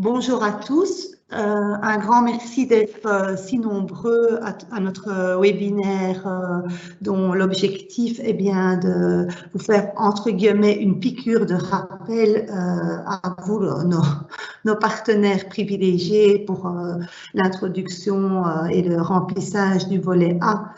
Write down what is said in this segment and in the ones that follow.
Bonjour à tous. Un grand merci d'être si nombreux à notre webinaire dont l'objectif est bien de vous faire, entre guillemets, une piqûre de rappel à vous, nos partenaires privilégiés pour l'introduction et le remplissage du volet A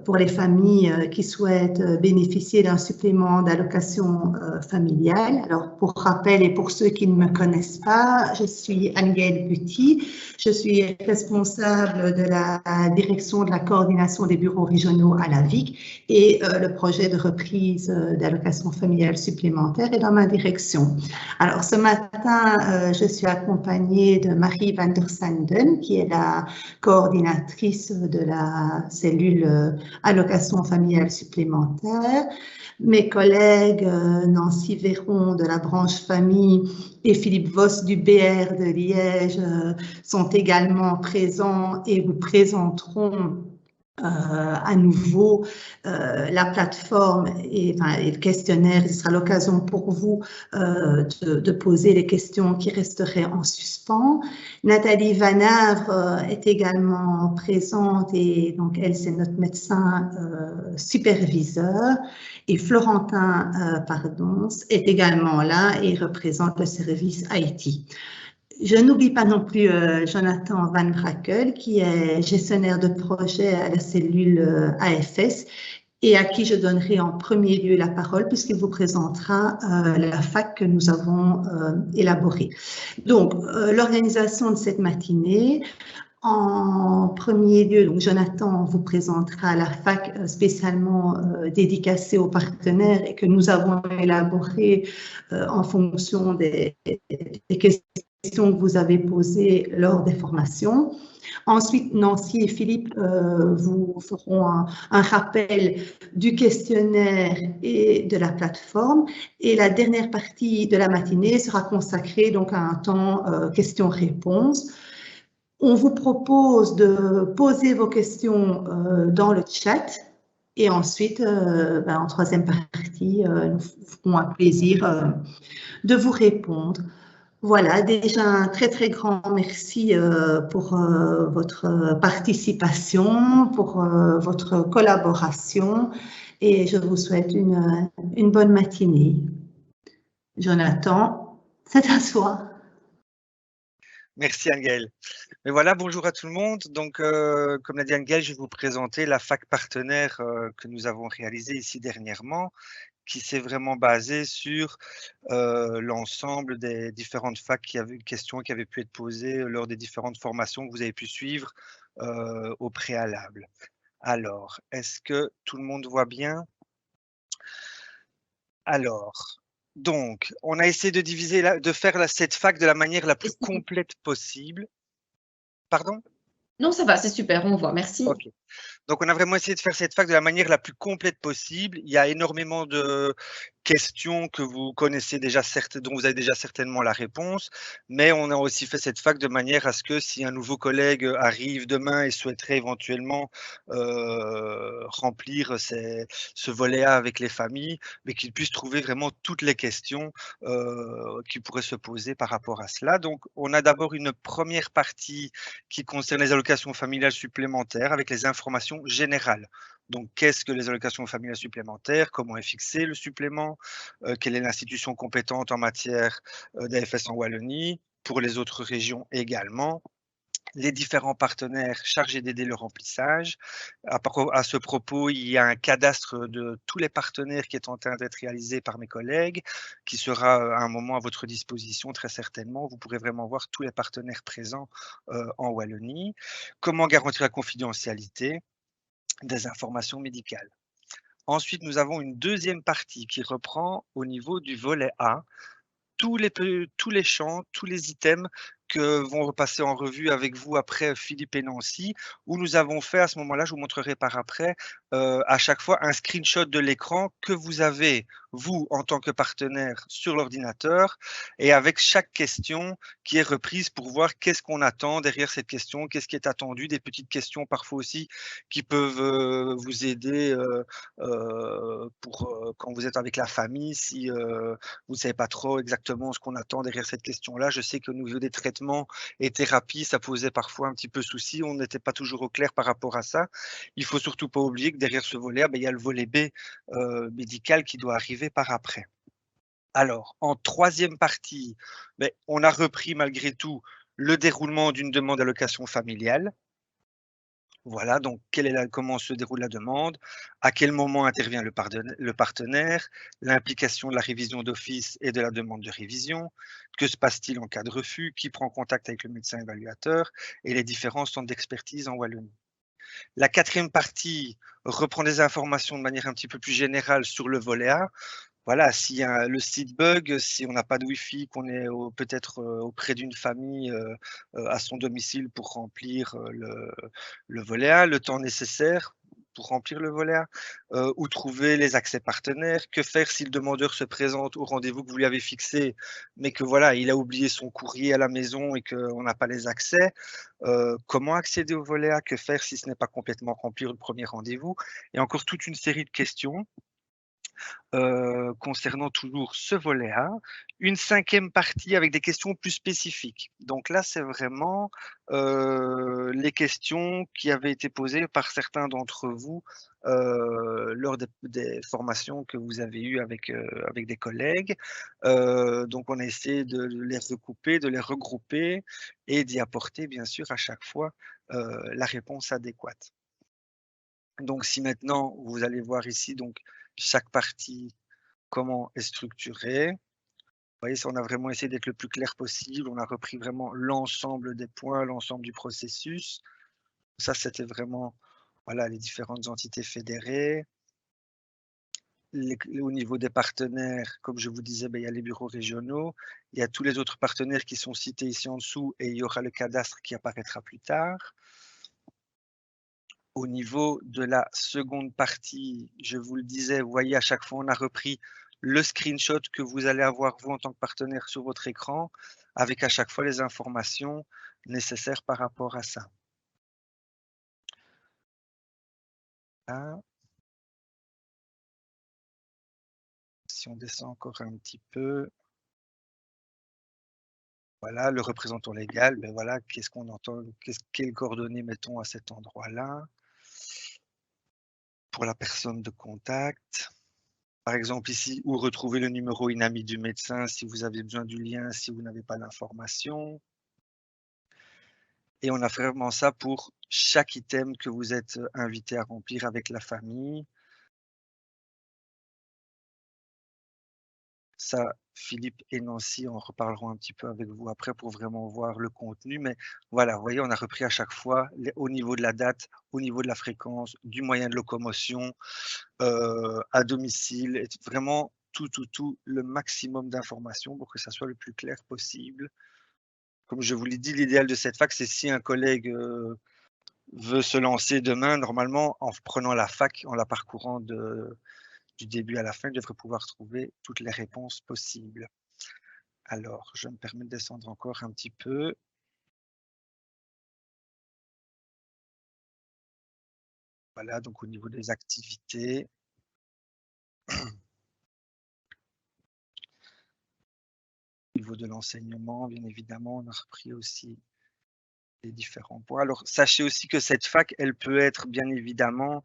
pour les familles qui souhaitent bénéficier d'un supplément d'allocation familiale. Alors, pour rappel et pour ceux qui ne me connaissent pas, je suis Anne-Gaëlle Buty. Je suis responsable de la direction de la coordination des bureaux régionaux à la VIC et le projet de reprise d'allocation familiale supplémentaire est dans ma direction. Alors, ce matin, je suis accompagnée de Marie van der Sanden, qui est la coordinatrice de la cellule allocation familiale supplémentaire. Mes collègues Nancy Véron de la branche famille et Philippe Voss du BR de Liège sont également présents et vous présenteront à nouveau la plateforme et le questionnaire. Ce sera l'occasion pour vous de poser les questions qui resteraient en suspens. Nathalie Vanavre est également présente et donc elle, c'est notre médecin superviseur. Et Florentin est également là et représente le service IT. Je n'oublie pas non plus Jonathan Van Brakel, qui est gestionnaire de projet à la cellule AFS et à qui je donnerai en premier lieu la parole puisqu'il vous présentera la FAQ que nous avons élaborée. Donc, l'organisation de cette matinée. En premier lieu, donc Jonathan vous présentera la FAQ spécialement dédicacée aux partenaires et que nous avons élaborée en fonction des questions que vous avez posées lors des formations. Ensuite, Nancy et Philippe vous feront un rappel du questionnaire et de la plateforme. Et la dernière partie de la matinée sera consacrée donc à un temps questions-réponses. On vous propose de poser vos questions dans le chat et ensuite, en troisième partie, nous ferons un plaisir de vous répondre. Voilà, déjà un très très grand merci pour votre participation, pour votre collaboration et je vous souhaite une bonne matinée. Jonathan, c'est à toi. Merci Anne-Gaëlle. Mais voilà, bonjour à tout le monde. Donc, comme l'a dit Anne-Gaëlle, je vais vous présenter la FAQ partenaire que nous avons réalisée ici dernièrement, qui s'est vraiment basée sur l'ensemble des différentes questions qui avaient pu être posées lors des différentes formations que vous avez pu suivre au préalable. Alors, est-ce que tout le monde voit bien? Alors, donc, on a essayé de faire cette FAQ de la manière la plus complète possible. Pardon? Non, ça va, c'est super, on voit, merci. Ok. Donc, on a vraiment essayé de faire cette FAQ de la manière la plus complète possible. Il y a énormément de questions que vous connaissez déjà, dont vous avez déjà certainement la réponse, mais on a aussi fait cette FAQ de manière à ce que si un nouveau collègue arrive demain et souhaiterait éventuellement remplir ce volet A avec les familles, mais qu'il puisse trouver vraiment toutes les questions qui pourraient se poser par rapport à cela. Donc, on a d'abord une première partie qui concerne les allocations familiales supplémentaires avec les informations générales. Donc, qu'est-ce que les allocations familiales supplémentaires? Comment est fixé le supplément? Quelle est l'institution compétente en matière d'AFS en Wallonie? Pour les autres régions également. Les différents partenaires chargés d'aider le remplissage. À ce propos, il y a un cadastre de tous les partenaires qui est en train d'être réalisé par mes collègues, qui sera à un moment à votre disposition très certainement. Vous pourrez vraiment voir tous les partenaires présents en Wallonie. Comment garantir la confidentialité des informations médicales. Ensuite, nous avons une deuxième partie qui reprend au niveau du volet A tous les champs, tous les items que vont repasser en revue avec vous après Philippe et Nancy, où nous avons fait à ce moment-là, je vous montrerai par après, à chaque fois un screenshot de l'écran que vous avez, vous, en tant que partenaire, sur l'ordinateur, et avec chaque question qui est reprise pour voir qu'est-ce qu'on attend derrière cette question, qu'est-ce qui est attendu, des petites questions parfois aussi qui peuvent vous aider pour quand vous êtes avec la famille, si vous ne savez pas trop exactement ce qu'on attend derrière cette question-là. Je sais qu'au niveau des traitements et thérapies, ça posait parfois un petit peu souci. On n'était pas toujours au clair par rapport à ça. Il faut surtout pas oublier que derrière ce volet, il y a le volet B médical qui doit arriver par après. Alors, en troisième partie, on a repris malgré tout le déroulement d'une demande d'allocation familiale. Voilà, donc comment se déroule la demande, à quel moment intervient le partenaire, l'implication de la révision d'office et de la demande de révision, que se passe-t-il en cas de refus, qui prend contact avec le médecin évaluateur et les différents centres d'expertise en Wallonie. La quatrième partie reprend des informations de manière un petit peu plus générale sur le volet A. Voilà, si le site bug, si on n'a pas de Wi-Fi, qu'on est peut-être auprès d'une famille à son domicile pour remplir le volet A, le temps nécessaire pour remplir le volet A, où trouver les accès partenaires, que faire si le demandeur se présente au rendez-vous que vous lui avez fixé, mais que voilà, il a oublié son courrier à la maison et qu'on n'a pas les accès, comment accéder au volet A, que faire si ce n'est pas complètement rempli le premier rendez-vous, et encore toute une série de questions. Concernant toujours ce volet-là. Une cinquième partie avec des questions plus spécifiques. Donc là, c'est vraiment les questions qui avaient été posées par certains d'entre vous lors des formations que vous avez eues avec des collègues. Donc, on a essayé de les recouper, de les regrouper et d'y apporter, bien sûr, à chaque fois la réponse adéquate. Donc, si maintenant, vous allez voir ici, donc, chaque partie, comment est structurée. Vous voyez, on a vraiment essayé d'être le plus clair possible. On a repris vraiment l'ensemble des points, l'ensemble du processus. Ça, c'était vraiment voilà, les différentes entités fédérées. Au niveau des partenaires, comme je vous disais, il y a les bureaux régionaux. Il y a tous les autres partenaires qui sont cités ici en dessous et il y aura le cadastre qui apparaîtra plus tard. Au niveau de la seconde partie, je vous le disais, vous voyez, à chaque fois, on a repris le screenshot que vous allez avoir, vous, en tant que partenaire, sur votre écran, avec à chaque fois les informations nécessaires par rapport à ça. Là. Si on descend encore un petit peu. Voilà, le représentant légal, voilà, qu'est-ce qu'on entend, quelles coordonnées mettons à cet endroit-là. Pour la personne de contact. Par exemple, ici, où retrouver le numéro INAMI du médecin si vous avez besoin du lien, si vous n'avez pas l'information. Et on a vraiment ça pour chaque item que vous êtes invité à remplir avec la famille. Ça, Philippe et Nancy en reparleront un petit peu avec vous après pour vraiment voir le contenu. Mais voilà, vous voyez, on a repris à chaque fois au niveau de la date, au niveau de la fréquence, du moyen de locomotion, à domicile, vraiment tout, le maximum d'informations pour que ça soit le plus clair possible. Comme je vous l'ai dit, l'idéal de cette fac, c'est si un collègue veut se lancer demain, normalement, en prenant la fac, en la parcourant du début à la fin, il devrait pouvoir trouver toutes les réponses possibles. Alors, je me permets de descendre encore un petit peu. Voilà, donc au niveau des activités. Au niveau de l'enseignement, bien évidemment, on a repris aussi les différents points. Alors, sachez aussi que cette fac, elle peut être bien évidemment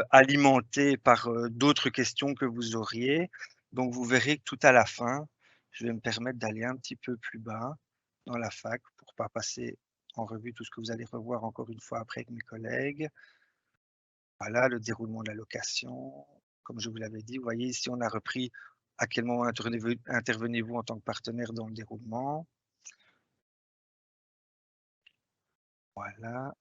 alimentée par d'autres questions que vous auriez. Donc, vous verrez que tout à la fin, je vais me permettre d'aller un petit peu plus bas dans la fac pour ne pas passer en revue tout ce que vous allez revoir encore une fois après avec mes collègues. Voilà, le déroulement de l'allocation. Comme je vous l'avais dit, vous voyez ici, on a repris à quel moment intervenez-vous en tant que partenaire dans le déroulement. Voilà.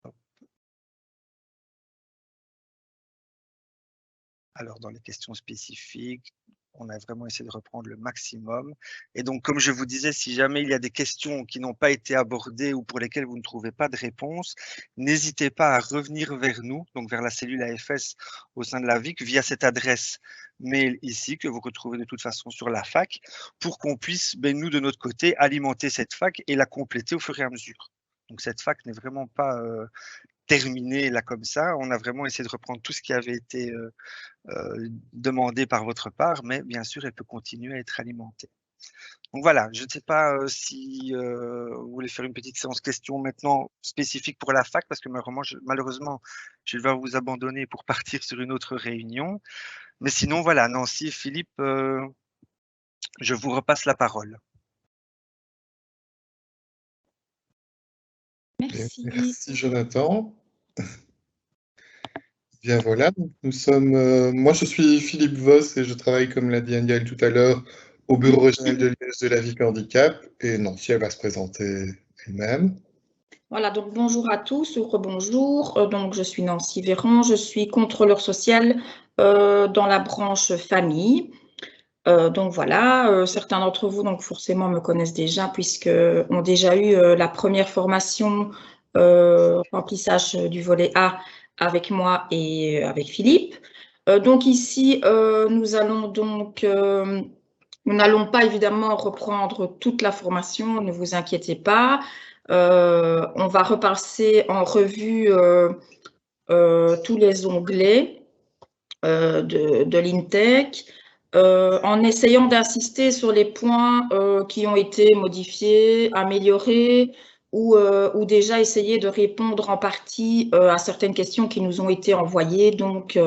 Hop. Alors, dans les questions spécifiques, on a vraiment essayé de reprendre le maximum. Et donc, comme je vous disais, si jamais il y a des questions qui n'ont pas été abordées ou pour lesquelles vous ne trouvez pas de réponse, n'hésitez pas à revenir vers nous, donc vers la cellule AFS au sein de la VIC, via cette adresse mail ici que vous retrouvez de toute façon sur la fac, pour qu'on puisse, nous, de notre côté, alimenter cette fac et la compléter au fur et à mesure. Donc, cette fac n'est vraiment pas terminée là comme ça. On a vraiment essayé de reprendre tout ce qui avait été demandé par votre part, mais bien sûr, elle peut continuer à être alimentée. Donc voilà, je ne sais pas si vous voulez faire une petite séance questions maintenant spécifique pour la fac, parce que malheureusement, je vais devoir vous abandonner pour partir sur une autre réunion. Mais sinon, voilà, Nancy et Philippe, je vous repasse la parole. Merci. Merci Jonathan. Bien voilà, donc nous sommes. Moi je suis Philippe Voss et je travaille, comme l'a dit Anne-Gaëlle tout à l'heure, au bureau régional de Liège de la VIC Handicap. Et Nancy, elle va se présenter elle-même. Voilà, donc bonjour à tous ou rebonjour. Donc je suis Nancy Véran, je suis contrôleur social dans la branche famille. Donc voilà, certains d'entre vous donc forcément me connaissent déjà puisque ont déjà eu la première formation remplissage du volet A avec moi et avec Philippe. Donc ici, nous n'allons pas évidemment reprendre toute la formation, ne vous inquiétez pas. On va repasser en revue tous les onglets de l'INTEC en essayant d'insister sur les points qui ont été modifiés, améliorés ou déjà essayer de répondre en partie à certaines questions qui nous ont été envoyées donc,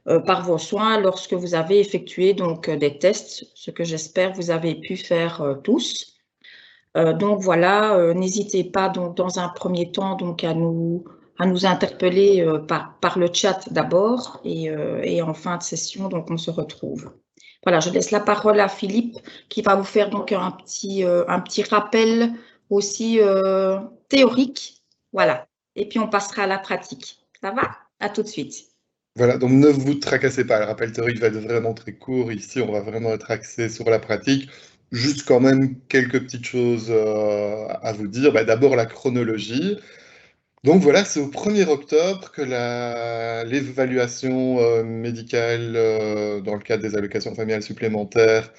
par vos soins lorsque vous avez effectué donc, des tests, ce que j'espère vous avez pu faire tous. Donc voilà, n'hésitez pas donc, dans un premier temps donc, à nous interpeller par le chat d'abord et en fin de session, donc on se retrouve. Voilà, je laisse la parole à Philippe qui va vous faire donc un petit rappel aussi théorique. Voilà, et puis on passera à la pratique. Ça va? À tout de suite. Voilà, donc ne vous tracassez pas, le rappel théorique va être vraiment très court. Ici, on va vraiment être axé sur la pratique. Juste quand même quelques petites choses à vous dire. D'abord, la chronologie. Donc voilà, c'est au 1er octobre que l'évaluation médicale dans le cadre des allocations familiales supplémentaires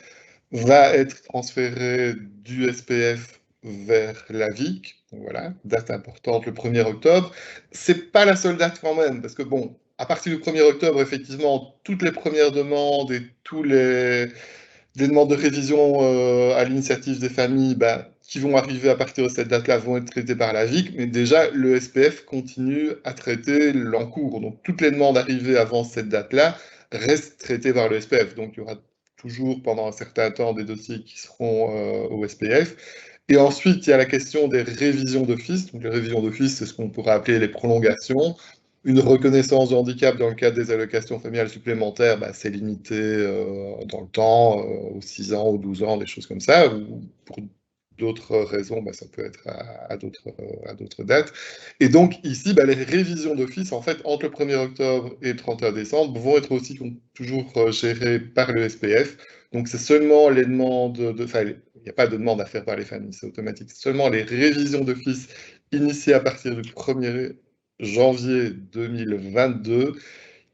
va être transférée du SPF vers la VIC. Donc voilà, date importante, le 1er octobre. C'est pas la seule date quand même, parce que bon, à partir du 1er octobre, effectivement, toutes les premières demandes et des demandes de révision à l'initiative des familles qui vont arriver à partir de cette date-là vont être traitées par la VIC, mais déjà le SPF continue à traiter l'encours. Donc toutes les demandes arrivées avant cette date-là restent traitées par le SPF. Donc il y aura toujours pendant un certain temps des dossiers qui seront au SPF. Et ensuite, il y a la question des révisions d'office. Donc les révisions d'office, c'est ce qu'on pourrait appeler les prolongations. Une reconnaissance de handicap dans le cadre des allocations familiales supplémentaires, c'est limité dans le temps, aux 6 ans, aux 12 ans, des choses comme ça, ou pour d'autres raisons, ça peut être à d'autres dates. Et donc ici, les révisions d'office, en fait, entre le 1er octobre et le 31 décembre, vont être aussi toujours gérées par le SPF. Donc c'est seulement les demandes, il n'y a pas de demande à faire par les familles, c'est automatique. C'est seulement les révisions d'office initiées à partir du 1er janvier 2022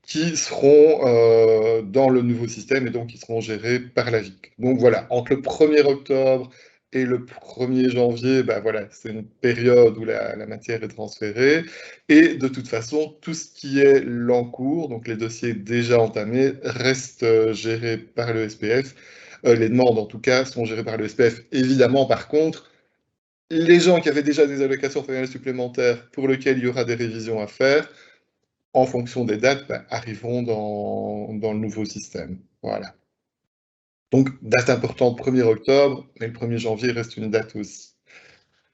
qui seront dans le nouveau système et donc qui seront gérés par la VIC. Donc voilà, entre le 1er octobre et le 1er janvier, voilà, c'est une période où la matière est transférée. Et de toute façon, tout ce qui est l'encours, donc les dossiers déjà entamés, restent gérés par le SPF. Les demandes, en tout cas, sont gérées par le SPF. Évidemment, par contre, les gens qui avaient déjà des allocations familiales supplémentaires pour lesquelles il y aura des révisions à faire, en fonction des dates, arriveront dans le nouveau système. Voilà. Donc, date importante, 1er octobre, mais le 1er janvier reste une date aussi.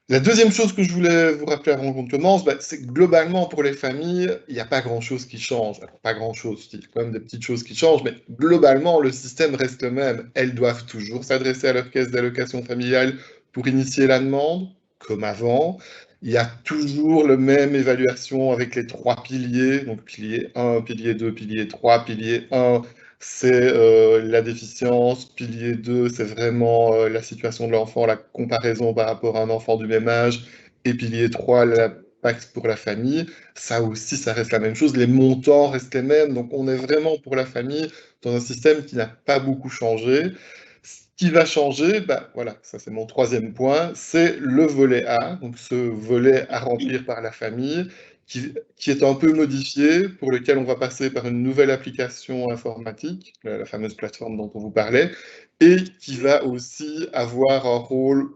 La deuxième chose que je voulais vous rappeler avant qu'on commence, c'est que globalement, pour les familles, il n'y a pas grand-chose qui change. Alors, pas grand-chose, il y a quand même des petites choses qui changent, mais globalement, le système reste le même. Elles doivent toujours s'adresser à leur caisse d'allocation familiale pour initier la demande, comme avant. Il y a toujours la même évaluation avec les 3 piliers, donc pilier 1, pilier 2, pilier 3, pilier 1, c'est la déficience. Pilier 2, c'est vraiment la situation de l'enfant, la comparaison par rapport à un enfant du même âge. Et pilier 3, l'impact pour la famille. Ça aussi, ça reste la même chose. Les montants restent les mêmes. Donc, on est vraiment pour la famille dans un système qui n'a pas beaucoup changé. Ce qui va changer, bah, voilà, ça c'est mon troisième point, c'est le volet A, donc ce volet à remplir par la famille, qui est un peu modifié, pour lequel on va passer par une nouvelle application informatique, la fameuse plateforme dont on vous parlait, et qui va aussi avoir un rôle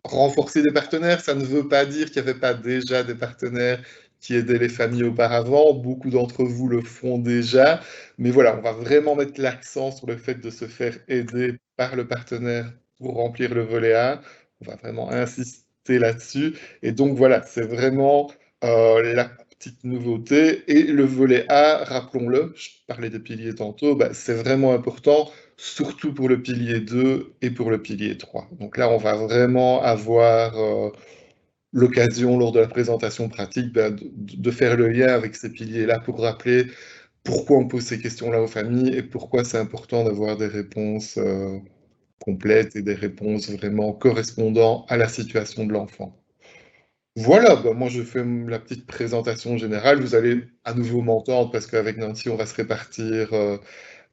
renforcer des partenaires. Ça ne veut pas dire qu'il n'y avait pas déjà des partenaires qui aidaient les familles auparavant. Beaucoup d'entre vous le font déjà. Mais voilà, on va vraiment mettre l'accent sur le fait de se faire aider par le partenaire pour remplir le volet A. On va vraiment insister là-dessus. Et donc voilà, c'est vraiment la petite nouveauté. Et le volet A, rappelons-le, je parlais des piliers tantôt, bah, c'est vraiment important, surtout pour le pilier 2 et pour le pilier 3. Donc là, on va vraiment avoir l'occasion, lors de la présentation pratique, de faire le lien avec ces piliers-là pour rappeler pourquoi on pose ces questions-là aux familles et pourquoi c'est important d'avoir des réponses complètes et des réponses vraiment correspondant à la situation de l'enfant. Voilà, bah moi je fais la petite présentation générale. Vous allez à nouveau m'entendre parce qu'avec Nancy, on va se répartir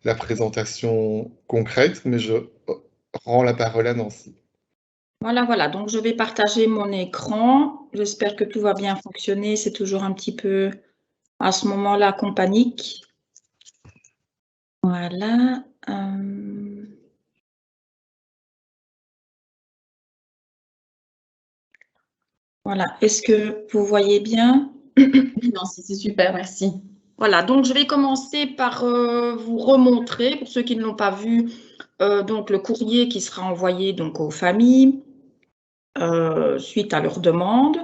la présentation concrète, mais je rends la parole à Nancy. Voilà. Donc, je vais partager mon écran. J'espère que tout va bien fonctionner. C'est toujours un petit peu à ce moment-là qu'on panique. Voilà. Voilà. Est-ce que vous voyez bien? Oui, Nancy, c'est super, merci. Voilà, donc je vais commencer par vous remontrer, pour ceux qui ne l'ont pas vu, donc le courrier qui sera envoyé donc aux familles suite à leur demande.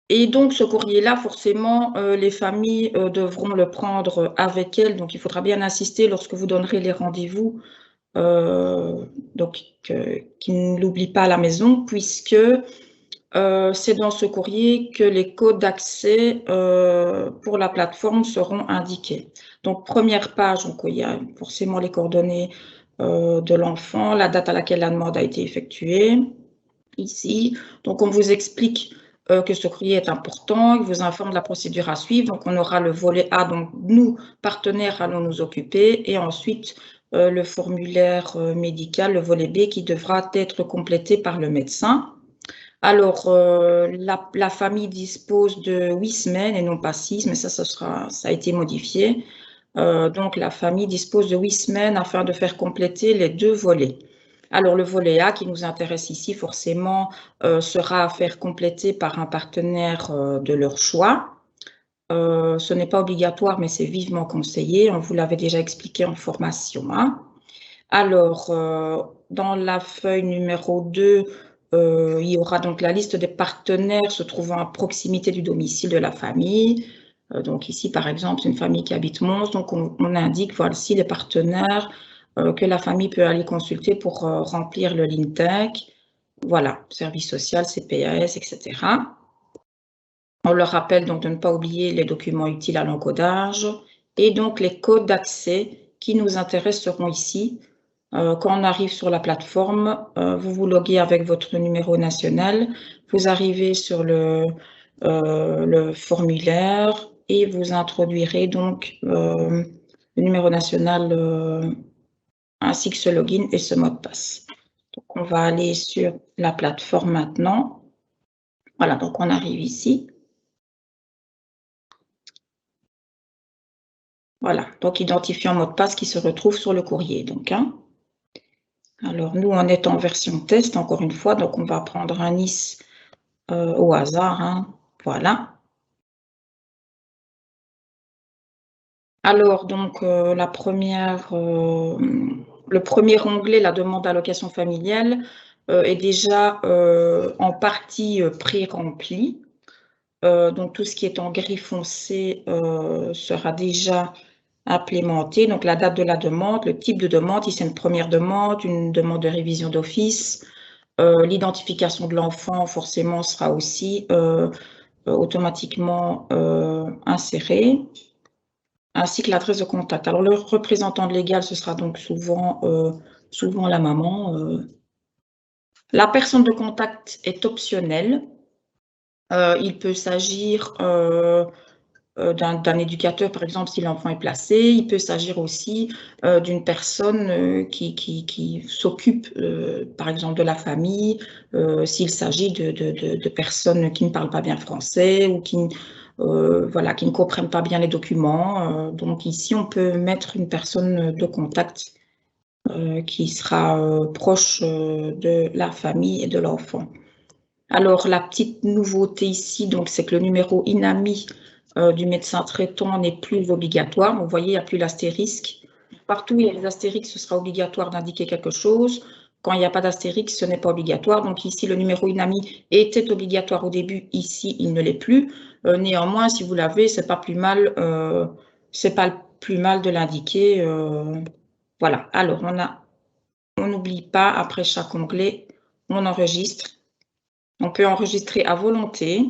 Et donc ce courrier-là, forcément, les familles devront le prendre avec elles. Donc il faudra bien insister lorsque vous donnerez les rendez-vous, donc qu'ils ne l'oublient pas à la maison, puisque c'est dans ce courrier que les codes d'accès pour la plateforme seront indiqués. Donc, première page, donc, il y a forcément les coordonnées de l'enfant, la date à laquelle la demande a été effectuée, ici. Donc, on vous explique que ce courrier est important, il vous informe de la procédure à suivre. Donc, on aura le volet A, donc nous, partenaires, allons nous occuper, et ensuite le formulaire médical, le volet B, qui devra être complété par le médecin. Alors, la famille dispose de 8 semaines et non pas 6, mais ça a été modifié. Donc, la famille dispose de 8 semaines afin de faire compléter les 2 volets. Alors, le volet A qui nous intéresse ici, forcément, sera à faire compléter par un partenaire de leur choix. Ce n'est pas obligatoire, mais c'est vivement conseillé. On vous l'avait déjà expliqué en formation. Hein. Alors, dans la feuille numéro 2, il y aura donc la liste des partenaires se trouvant à proximité du domicile de la famille. Donc ici, par exemple, c'est une famille qui habite Mons, donc on indique voici les partenaires que la famille peut aller consulter pour remplir le LINTEC. Voilà, service social, CPAS, etc. On leur rappelle donc de ne pas oublier les documents utiles à l'encodage et donc les codes d'accès qui nous intéressent seront ici. Quand on arrive sur la plateforme, vous vous loguez avec votre numéro national, vous arrivez sur le formulaire et vous introduirez donc le numéro national ainsi que ce login et ce mot de passe. Donc, on va aller sur la plateforme maintenant. Voilà, donc on arrive ici. Voilà, donc identifiant mot de passe qui se retrouve sur le courrier. Donc, hein. Alors, nous, on est en version test, encore une fois, donc on va prendre un Nice au hasard. Hein. Voilà. Alors, donc, le premier onglet, la demande d'allocation familiale, est déjà en partie pré-rempli. Donc, tout ce qui est en gris foncé sera déjà implémenté. Donc, la date de la demande, le type de demande, si c'est une première demande, une demande de révision d'office, l'identification de l'enfant, forcément, sera aussi automatiquement insérée. ainsi que l'adresse de contact. Alors, le représentant légal, ce sera donc souvent la maman. La personne de contact est optionnelle. Il peut s'agir d'un éducateur, par exemple, si l'enfant est placé. Il peut s'agir aussi d'une personne qui s'occupe, par exemple, de la famille, s'il s'agit de personnes qui ne parlent pas bien français ou qui ne comprennent pas bien les documents. Donc ici, on peut mettre une personne de contact qui sera proche de la famille et de l'enfant. Alors, la petite nouveauté ici, donc, c'est que le numéro INAMI du médecin traitant n'est plus obligatoire. Vous voyez, il n'y a plus l'astérisque. Partout où il y a les astérix, ce sera obligatoire d'indiquer quelque chose. Quand il n'y a pas d'astérix, ce n'est pas obligatoire. Donc ici, le numéro INAMI était obligatoire au début. Ici, il ne l'est plus. Néanmoins, si vous l'avez, c'est pas plus mal de l'indiquer. Voilà. Alors, on n'oublie pas, après chaque onglet, on enregistre. On peut enregistrer à volonté,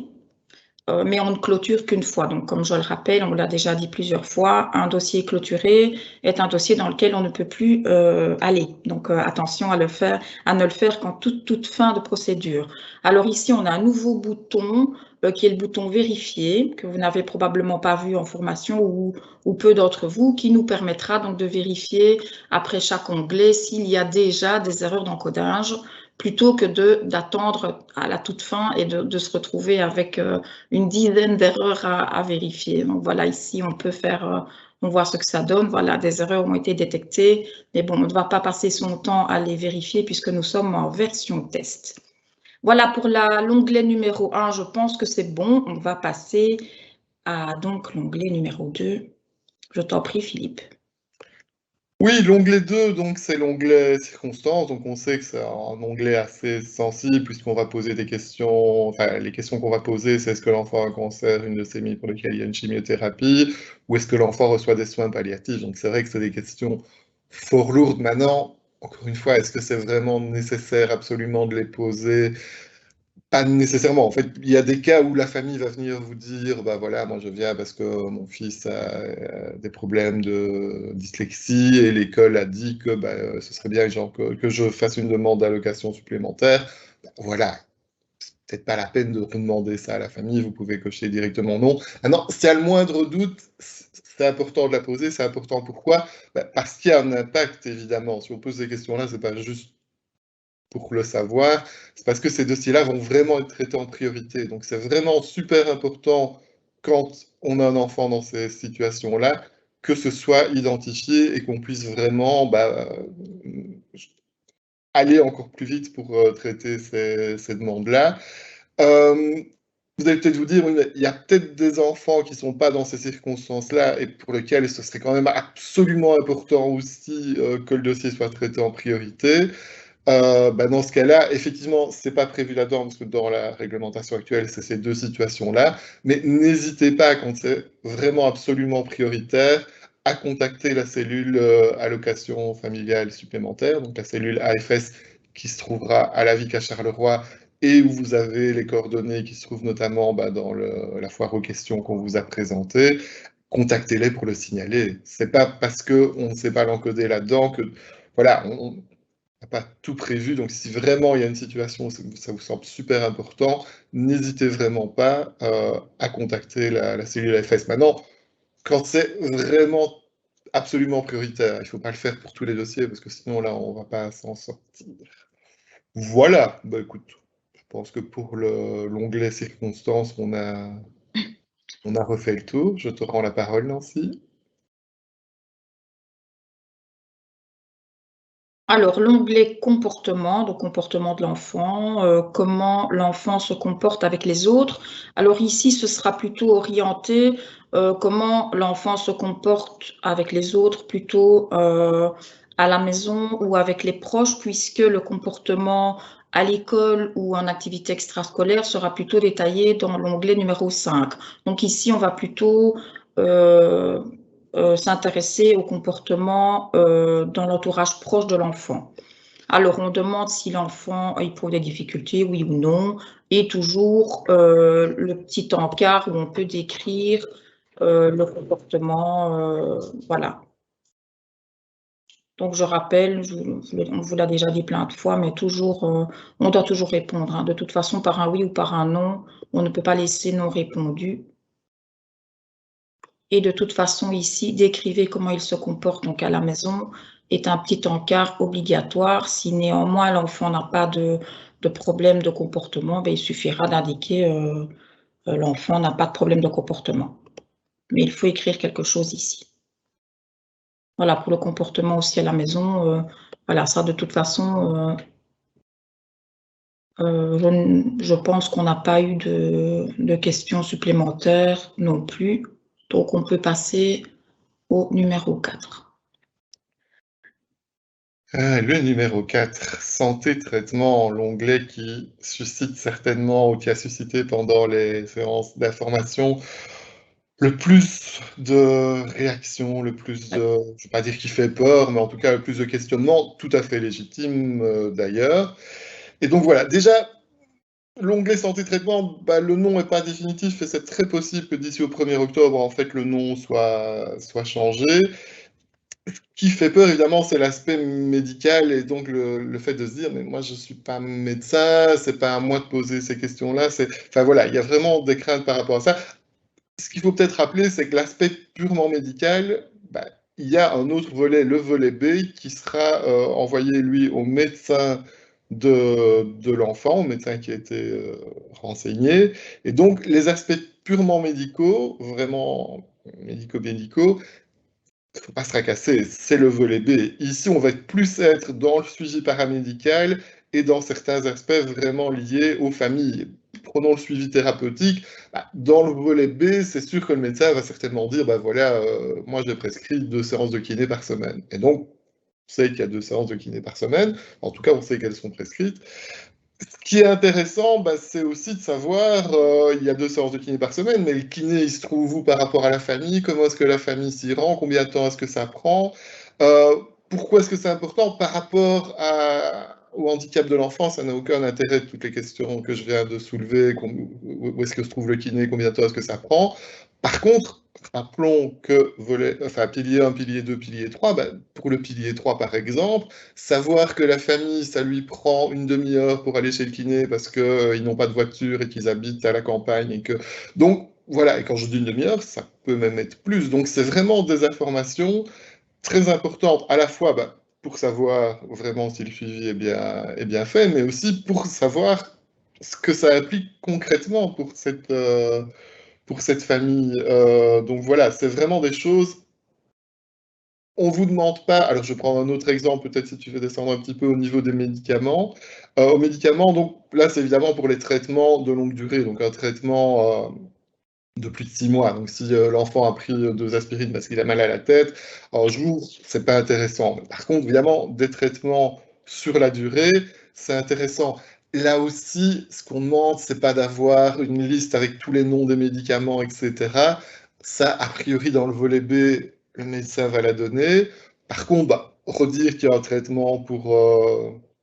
mais on ne clôture qu'une fois. Donc, comme je le rappelle, on l'a déjà dit plusieurs fois, un dossier clôturé est un dossier dans lequel on ne peut plus aller. Donc, attention à ne le faire qu'en toute fin de procédure. Alors ici, on a un nouveau bouton qui est le bouton vérifier, que vous n'avez probablement pas vu en formation ou peu d'entre vous, qui nous permettra donc de vérifier après chaque onglet s'il y a déjà des erreurs d'encodage, plutôt que d'attendre à la toute fin et de se retrouver avec une dizaine d'erreurs à vérifier. Donc voilà, ici, on peut faire, on voit ce que ça donne. Voilà, des erreurs ont été détectées, mais bon, on ne va pas passer son temps à les vérifier puisque nous sommes en version test. Voilà, pour l'onglet numéro 1, je pense que c'est bon. On va passer à donc l'onglet numéro 2. Je t'en prie, Philippe. Oui, l'onglet 2, donc c'est l'onglet circonstances, donc on sait que c'est un onglet assez sensible puisqu'on va poser des questions, enfin les questions qu'on va poser, c'est est-ce que l'enfant a un cancer, une leucémie pour lequel il y a une chimiothérapie, ou est-ce que l'enfant reçoit des soins palliatifs, donc c'est vrai que c'est des questions fort lourdes. Maintenant, encore une fois, est-ce que c'est vraiment nécessaire absolument de les poser? Pas nécessairement. En fait, il y a des cas où la famille va venir vous dire, bah voilà, moi je viens parce que mon fils a des problèmes de dyslexie et l'école a dit que bah, ce serait bien genre, que je fasse une demande d'allocation supplémentaire. Bah, voilà, c'est peut-être pas la peine de demander ça à la famille, vous pouvez cocher directement non. Maintenant, s'il y a le moindre doute, c'est important de la poser, c'est important pourquoi? Bah, parce qu'il y a un impact, évidemment. Si on pose ces questions-là, c'est pas juste pour le savoir, c'est parce que ces dossiers-là vont vraiment être traités en priorité. Donc c'est vraiment super important quand on a un enfant dans ces situations-là, que ce soit identifié et qu'on puisse vraiment aller encore plus vite pour traiter ces demandes-là. Vous allez peut-être vous dire, oui, il y a peut-être des enfants qui ne sont pas dans ces circonstances-là et pour lesquels ce serait quand même absolument important aussi que le dossier soit traité en priorité. Dans ce cas-là, effectivement, ce n'est pas prévu là-dedans, parce que dans la réglementation actuelle, c'est ces deux situations-là. Mais n'hésitez pas, quand c'est vraiment absolument prioritaire, à contacter la cellule allocation familiale supplémentaire, donc la cellule AFS qui se trouvera à la VIC à Charleroi et où vous avez les coordonnées qui se trouvent notamment dans la foire aux questions qu'on vous a présentée. Contactez-les pour le signaler. C'est pas parce qu'on ne sait pas l'encoder là-dedans que, voilà, on n'a pas tout prévu. Donc, si vraiment il y a une situation où ça vous semble super important, n'hésitez vraiment pas à contacter la cellule AFS. Maintenant, quand c'est vraiment absolument prioritaire, il ne faut pas le faire pour tous les dossiers parce que sinon, là, on ne va pas s'en sortir. Voilà, écoute, je pense que pour l'onglet circonstances, on a refait le tour. Je te rends la parole, Nancy. Alors, l'onglet comportement, donc comportement de l'enfant, comment l'enfant se comporte avec les autres. Alors ici, ce sera plutôt orienté comment l'enfant se comporte avec les autres, plutôt à la maison ou avec les proches, puisque le comportement à l'école ou en activité extrascolaire sera plutôt détaillé dans l'onglet numéro 5. Donc ici, on va plutôt s'intéresser au comportement dans l'entourage proche de l'enfant. Alors, on demande si l'enfant éprouve des difficultés, oui ou non, et toujours le petit encart où on peut décrire le comportement, voilà. Donc, je rappelle, on vous l'a déjà dit plein de fois, mais toujours, on doit toujours répondre, hein. De toute façon, par un oui ou par un non, on ne peut pas laisser non répondu. Et de toute façon, ici, décrivez comment il se comporte donc à la maison est un petit encart obligatoire. Si néanmoins l'enfant n'a pas de problème de comportement, ben, il suffira d'indiquer l'enfant n'a pas de problème de comportement. Mais il faut écrire quelque chose ici. Voilà, pour le comportement aussi à la maison, voilà, ça de toute façon, je pense qu'on n'a pas eu de questions supplémentaires non plus. Donc, on peut passer au numéro 4. Le numéro 4, santé, traitement, l'onglet qui suscite certainement, ou qui a suscité pendant les séances d'information, le plus de réactions, le plus de, je ne vais pas dire qu'il fait peur, mais en tout cas le plus de questionnements, tout à fait légitimes d'ailleurs. Et donc voilà, déjà, l'onglet santé-traitement, bah, le nom n'est pas définitif et c'est très possible que d'ici au 1er octobre, en fait, le nom soit changé. Ce qui fait peur, évidemment, c'est l'aspect médical et donc le fait de se dire, mais moi, je ne suis pas médecin, c'est pas à moi de poser ces questions-là. Enfin voilà, il y a vraiment des craintes par rapport à ça. Ce qu'il faut peut-être rappeler, c'est que l'aspect purement médical, bah, il y a un autre volet, le volet B, qui sera envoyé, lui, au médecin de l'enfant, au médecin qui a été renseigné. Et donc, les aspects purement médicaux, vraiment médico-médicaux, il ne faut pas se tracasser, c'est le volet B. Ici, on va plus être dans le suivi paramédical et dans certains aspects vraiment liés aux familles. Prenons le suivi thérapeutique. Bah, dans le volet B, c'est sûr que le médecin va certainement dire, bah voilà, moi j'ai prescrit 2 séances de kiné par semaine. Et donc, on sait qu'il y a 2 séances de kiné par semaine. En tout cas, on sait qu'elles sont prescrites. Ce qui est intéressant, bah, c'est aussi de savoir, il y a 2 séances de kiné par semaine, mais le kiné, il se trouve où par rapport à la famille? Comment est-ce que la famille s'y rend? Combien de temps est-ce que ça prend? Pourquoi est-ce que c'est important? Par rapport au handicap de l'enfant, ça n'a aucun intérêt, toutes les questions que je viens de soulever, où est-ce que se trouve le kiné? Combien de temps est-ce que ça prend? Par contre, rappelons que pilier 1, pilier 2, pilier 3, bah, pour le pilier 3 par exemple, savoir que la famille, ça lui prend une demi-heure pour aller chez le kiné parce qu'ils n'ont pas de voiture et qu'ils habitent à la campagne et que... Donc, voilà, et quand je dis une demi-heure, ça peut même être plus. Donc, c'est vraiment des informations très importantes, à la fois bah, pour savoir vraiment si le suivi est bien fait, mais aussi pour savoir ce que ça implique concrètement pour cette famille. Donc voilà, c'est vraiment des choses. On ne vous demande pas, alors je vais prendre un autre exemple, peut-être si tu veux descendre un petit peu au niveau des médicaments. Aux médicaments, donc là c'est évidemment pour les traitements de longue durée, donc un traitement de plus de 6 mois. Donc si l'enfant a pris 2 aspirines parce qu'il a mal à la tête, un jour, c'est pas intéressant. Par contre, évidemment, des traitements sur la durée, c'est intéressant. Là aussi, ce qu'on demande, c'est pas d'avoir une liste avec tous les noms des médicaments, etc. Ça, a priori, dans le volet B, le médecin va la donner. Par contre, bah, redire qu'il y a un traitement pour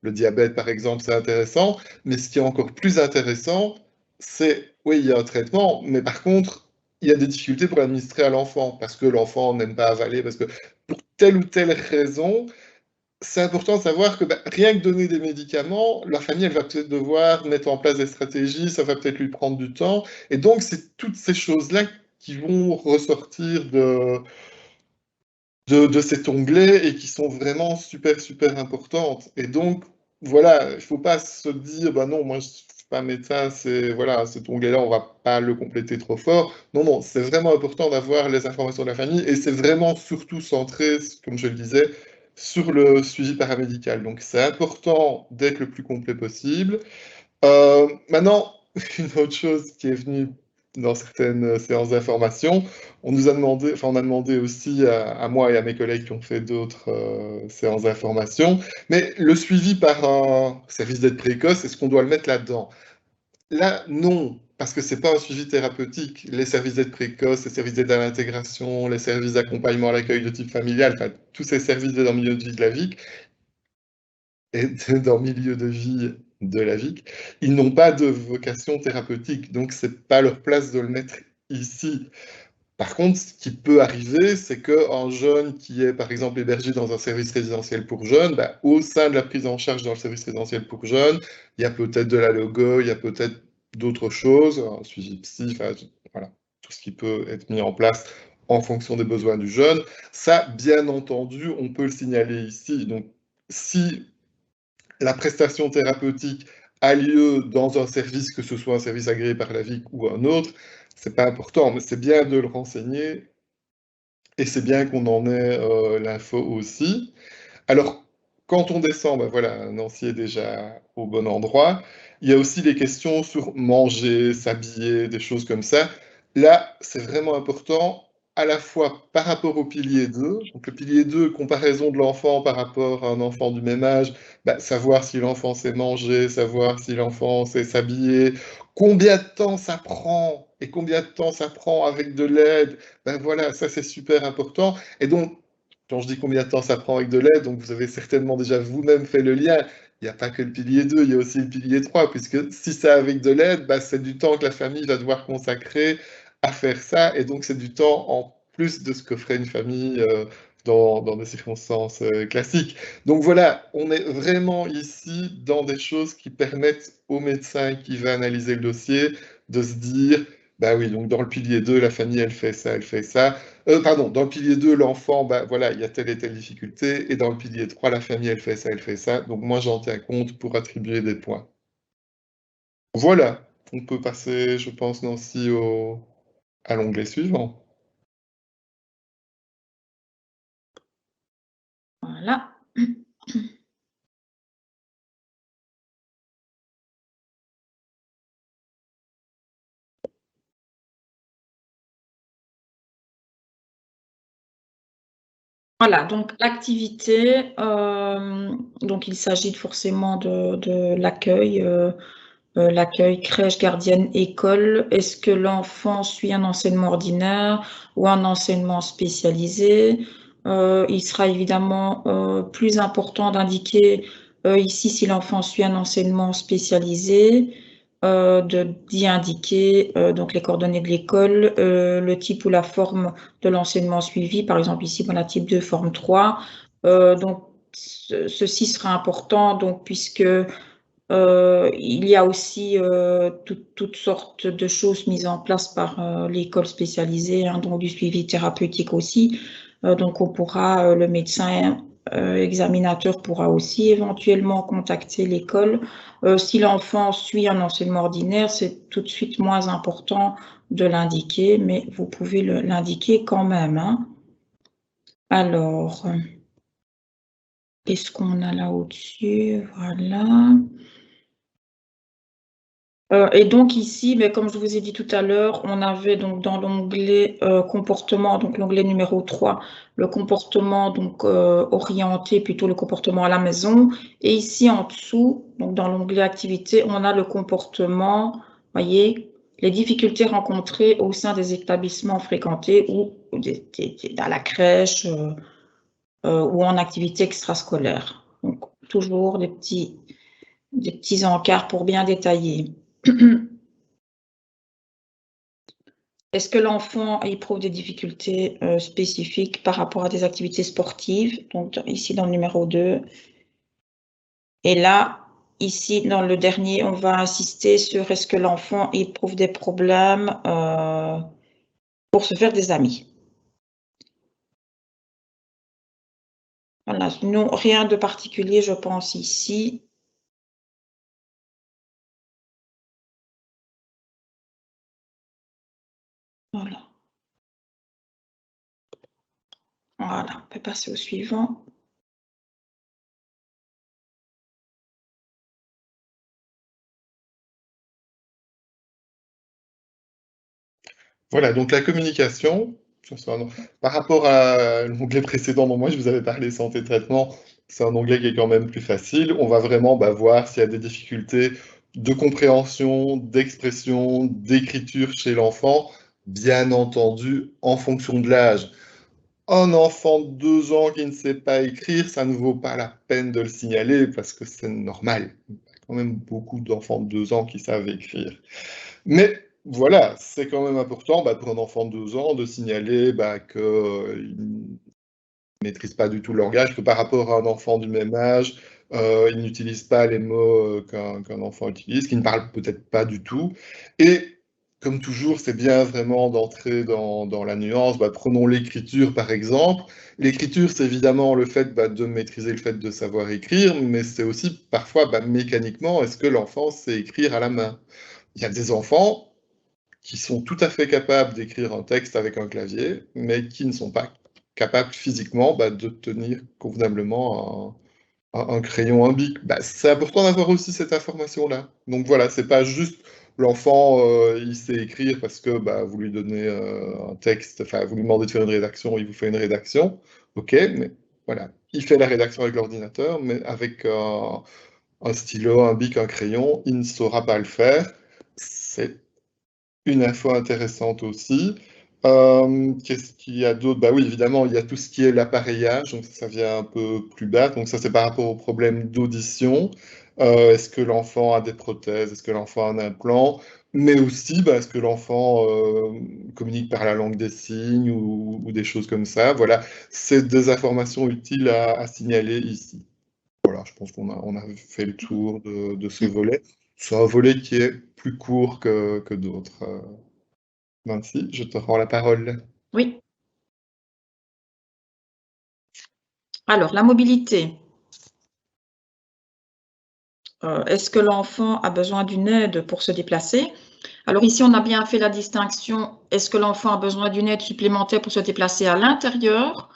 le diabète, par exemple, c'est intéressant. Mais ce qui est encore plus intéressant, c'est, oui, il y a un traitement, mais par contre, il y a des difficultés pour l'administrer à l'enfant, parce que l'enfant n'aime pas avaler, parce que pour telle ou telle raison, c'est important de savoir que bah, rien que donner des médicaments, la famille, elle va peut-être devoir mettre en place des stratégies, ça va peut-être lui prendre du temps, et donc c'est toutes ces choses-là qui vont ressortir de cet onglet et qui sont vraiment super, super importantes. Et donc, voilà, il ne faut pas se dire, bah non, moi je ne suis pas médecin, voilà, cet onglet-là, on ne va pas le compléter trop fort. Non, non, c'est vraiment important d'avoir les informations de la famille et c'est vraiment surtout centré, comme je le disais, sur le suivi paramédical. Donc, c'est important d'être le plus complet possible. Maintenant, une autre chose qui est venue dans certaines séances d'information, on nous a demandé, enfin on a demandé aussi à moi et à mes collègues qui ont fait d'autres séances d'information, mais le suivi par un service d'aide précoce, est-ce qu'on doit le mettre là-dedans? Là, non, parce que c'est pas un suivi thérapeutique. Les services d'aide précoce, les services d'aide à l'intégration, les services d'accompagnement à l'accueil de type familial, enfin tous ces services d'aide en milieu de vie de la VIC, et dans le milieu de vie de la VIC, ils n'ont pas de vocation thérapeutique, donc c'est pas leur place de le mettre ici. Par contre, ce qui peut arriver, c'est qu'un jeune qui est, par exemple, hébergé dans un service résidentiel pour jeunes, bah, au sein de la prise en charge dans le service résidentiel pour jeunes, il y a peut-être de la logo, il y a peut-être d'autres choses, un suivi psy, enfin, voilà, tout ce qui peut être mis en place en fonction des besoins du jeune. Ça, bien entendu, on peut le signaler ici. Donc, si la prestation thérapeutique a lieu dans un service, que ce soit un service agréé par la VIC ou un autre, c'est pas important, mais c'est bien de le renseigner et c'est bien qu'on en ait l'info aussi. Alors, quand on descend, ben voilà, Nancy est déjà au bon endroit. Il y a aussi des questions sur manger, s'habiller, des choses comme ça. Là, c'est vraiment important, à la fois par rapport au pilier 2. Donc, le pilier 2, comparaison de l'enfant par rapport à un enfant du même âge, ben, savoir si l'enfant sait manger, savoir si l'enfant sait s'habiller, combien de temps ça prend et combien de temps ça prend avec de l'aide. Ben voilà, ça c'est super important. Et donc, quand je dis combien de temps ça prend avec de l'aide, donc vous avez certainement déjà vous-même fait le lien. Il n'y a pas que le pilier 2, il y a aussi le pilier 3, puisque si c'est avec de l'aide, bah, c'est du temps que la famille va devoir consacrer à faire ça, et donc c'est du temps en plus de ce que ferait une famille dans des circonstances classiques. Donc voilà, on est vraiment ici dans des choses qui permettent au médecin qui va analyser le dossier de se dire, bah oui, donc dans le pilier 2, la famille, elle fait ça, elle fait ça. Pardon, dans le pilier 2, l'enfant, bah, voilà, il y a telle et telle difficulté, et dans le pilier 3, la famille, elle fait ça, elle fait ça. Donc moi, j'en tiens compte pour attribuer des points. Voilà, on peut passer, je pense, Nancy, à l'onglet suivant. Voilà. Voilà, donc l'activité, donc il s'agit forcément de l'accueil, l'accueil crèche, gardienne, école. Est-ce que l'enfant suit un enseignement ordinaire ou un enseignement spécialisé? Il sera évidemment plus important d'indiquer ici si l'enfant suit un enseignement spécialisé, d'y indiquer donc les coordonnées de l'école, le type ou la forme de l'enseignement suivi, par exemple ici on a type 2, forme 3. Donc ceci sera important donc puisque il y a aussi toutes sortes de choses mises en place par l'école spécialisée, hein, donc du suivi thérapeutique aussi. Donc on pourra, le médecin examinateur pourra aussi éventuellement contacter l'école. Si l'enfant suit un enseignement ordinaire, c'est tout de suite moins important de l'indiquer, mais vous pouvez l'indiquer quand même, hein. Alors, qu'est-ce qu'on a là au-dessus? Voilà. Et donc ici, mais comme je vous ai dit tout à l'heure, on avait donc dans l'onglet comportement, donc l'onglet numéro 3, le comportement donc orienté, plutôt le comportement à la maison. Et ici en dessous, donc dans l'onglet activité, on a le comportement, voyez, les difficultés rencontrées au sein des établissements fréquentés ou à la crèche ou en activité extrascolaire. Donc toujours des petits encarts pour bien détailler. Est-ce que l'enfant éprouve des difficultés spécifiques par rapport à des activités sportives? Donc ici dans le numéro 2. Et là, ici dans le dernier, on va insister sur est-ce que l'enfant éprouve des problèmes pour se faire des amis. Voilà, non, rien de particulier, je pense, ici. Voilà. Voilà, on peut passer au suivant. Voilà, donc la communication, par rapport à l'onglet précédent dont moi je vous avais parlé santé traitement, c'est un onglet qui est quand même plus facile. On va vraiment voir s'il y a des difficultés de compréhension, d'expression, d'écriture chez l'enfant, bien entendu en fonction de l'âge. Un enfant de 2 ans qui ne sait pas écrire, ça ne vaut pas la peine de le signaler parce que c'est normal. Il y a quand même beaucoup d'enfants de 2 ans qui savent écrire. Mais voilà, c'est quand même important pour un enfant de 2 ans de signaler qu'il ne maîtrise pas du tout le langage, que par rapport à un enfant du même âge, il n'utilise pas les mots qu'un enfant utilise, qu'il ne parle peut-être pas du tout. Et comme toujours, c'est bien vraiment d'entrer dans la nuance. Prenons l'écriture par exemple. L'écriture, c'est évidemment le fait de maîtriser le fait de savoir écrire, mais c'est aussi parfois mécaniquement, est-ce que l'enfant sait écrire à la main? Il y a des enfants qui sont tout à fait capables d'écrire un texte avec un clavier, mais qui ne sont pas capables physiquement de tenir convenablement un crayon, un bic. C'est important d'avoir aussi cette information-là. Donc voilà, c'est pas juste l'enfant, il sait écrire parce que vous lui donnez un texte, enfin vous lui demandez de faire une rédaction, il vous fait une rédaction. Ok, mais voilà, il fait la rédaction avec l'ordinateur, mais avec un stylo, un bic, un crayon, il ne saura pas le faire. C'est une info intéressante aussi. Qu'est-ce qu'il y a d'autre? Oui, évidemment, il y a tout ce qui est l'appareillage, donc ça vient un peu plus bas. Donc ça, c'est par rapport au problème d'audition. Est-ce que l'enfant a des prothèses? Est-ce que l'enfant a un implant? Mais aussi, est-ce que l'enfant communique par la langue des signes ou des choses comme ça? Voilà, c'est des informations utiles à signaler ici. Voilà, je pense qu'on a fait le tour de ce volet. C'est un volet qui est plus court que d'autres. Nancy, je te rends la parole. Oui. Alors, la mobilité. Est-ce que l'enfant a besoin d'une aide pour se déplacer? Alors ici, on a bien fait la distinction. Est-ce que l'enfant a besoin d'une aide supplémentaire pour se déplacer à l'intérieur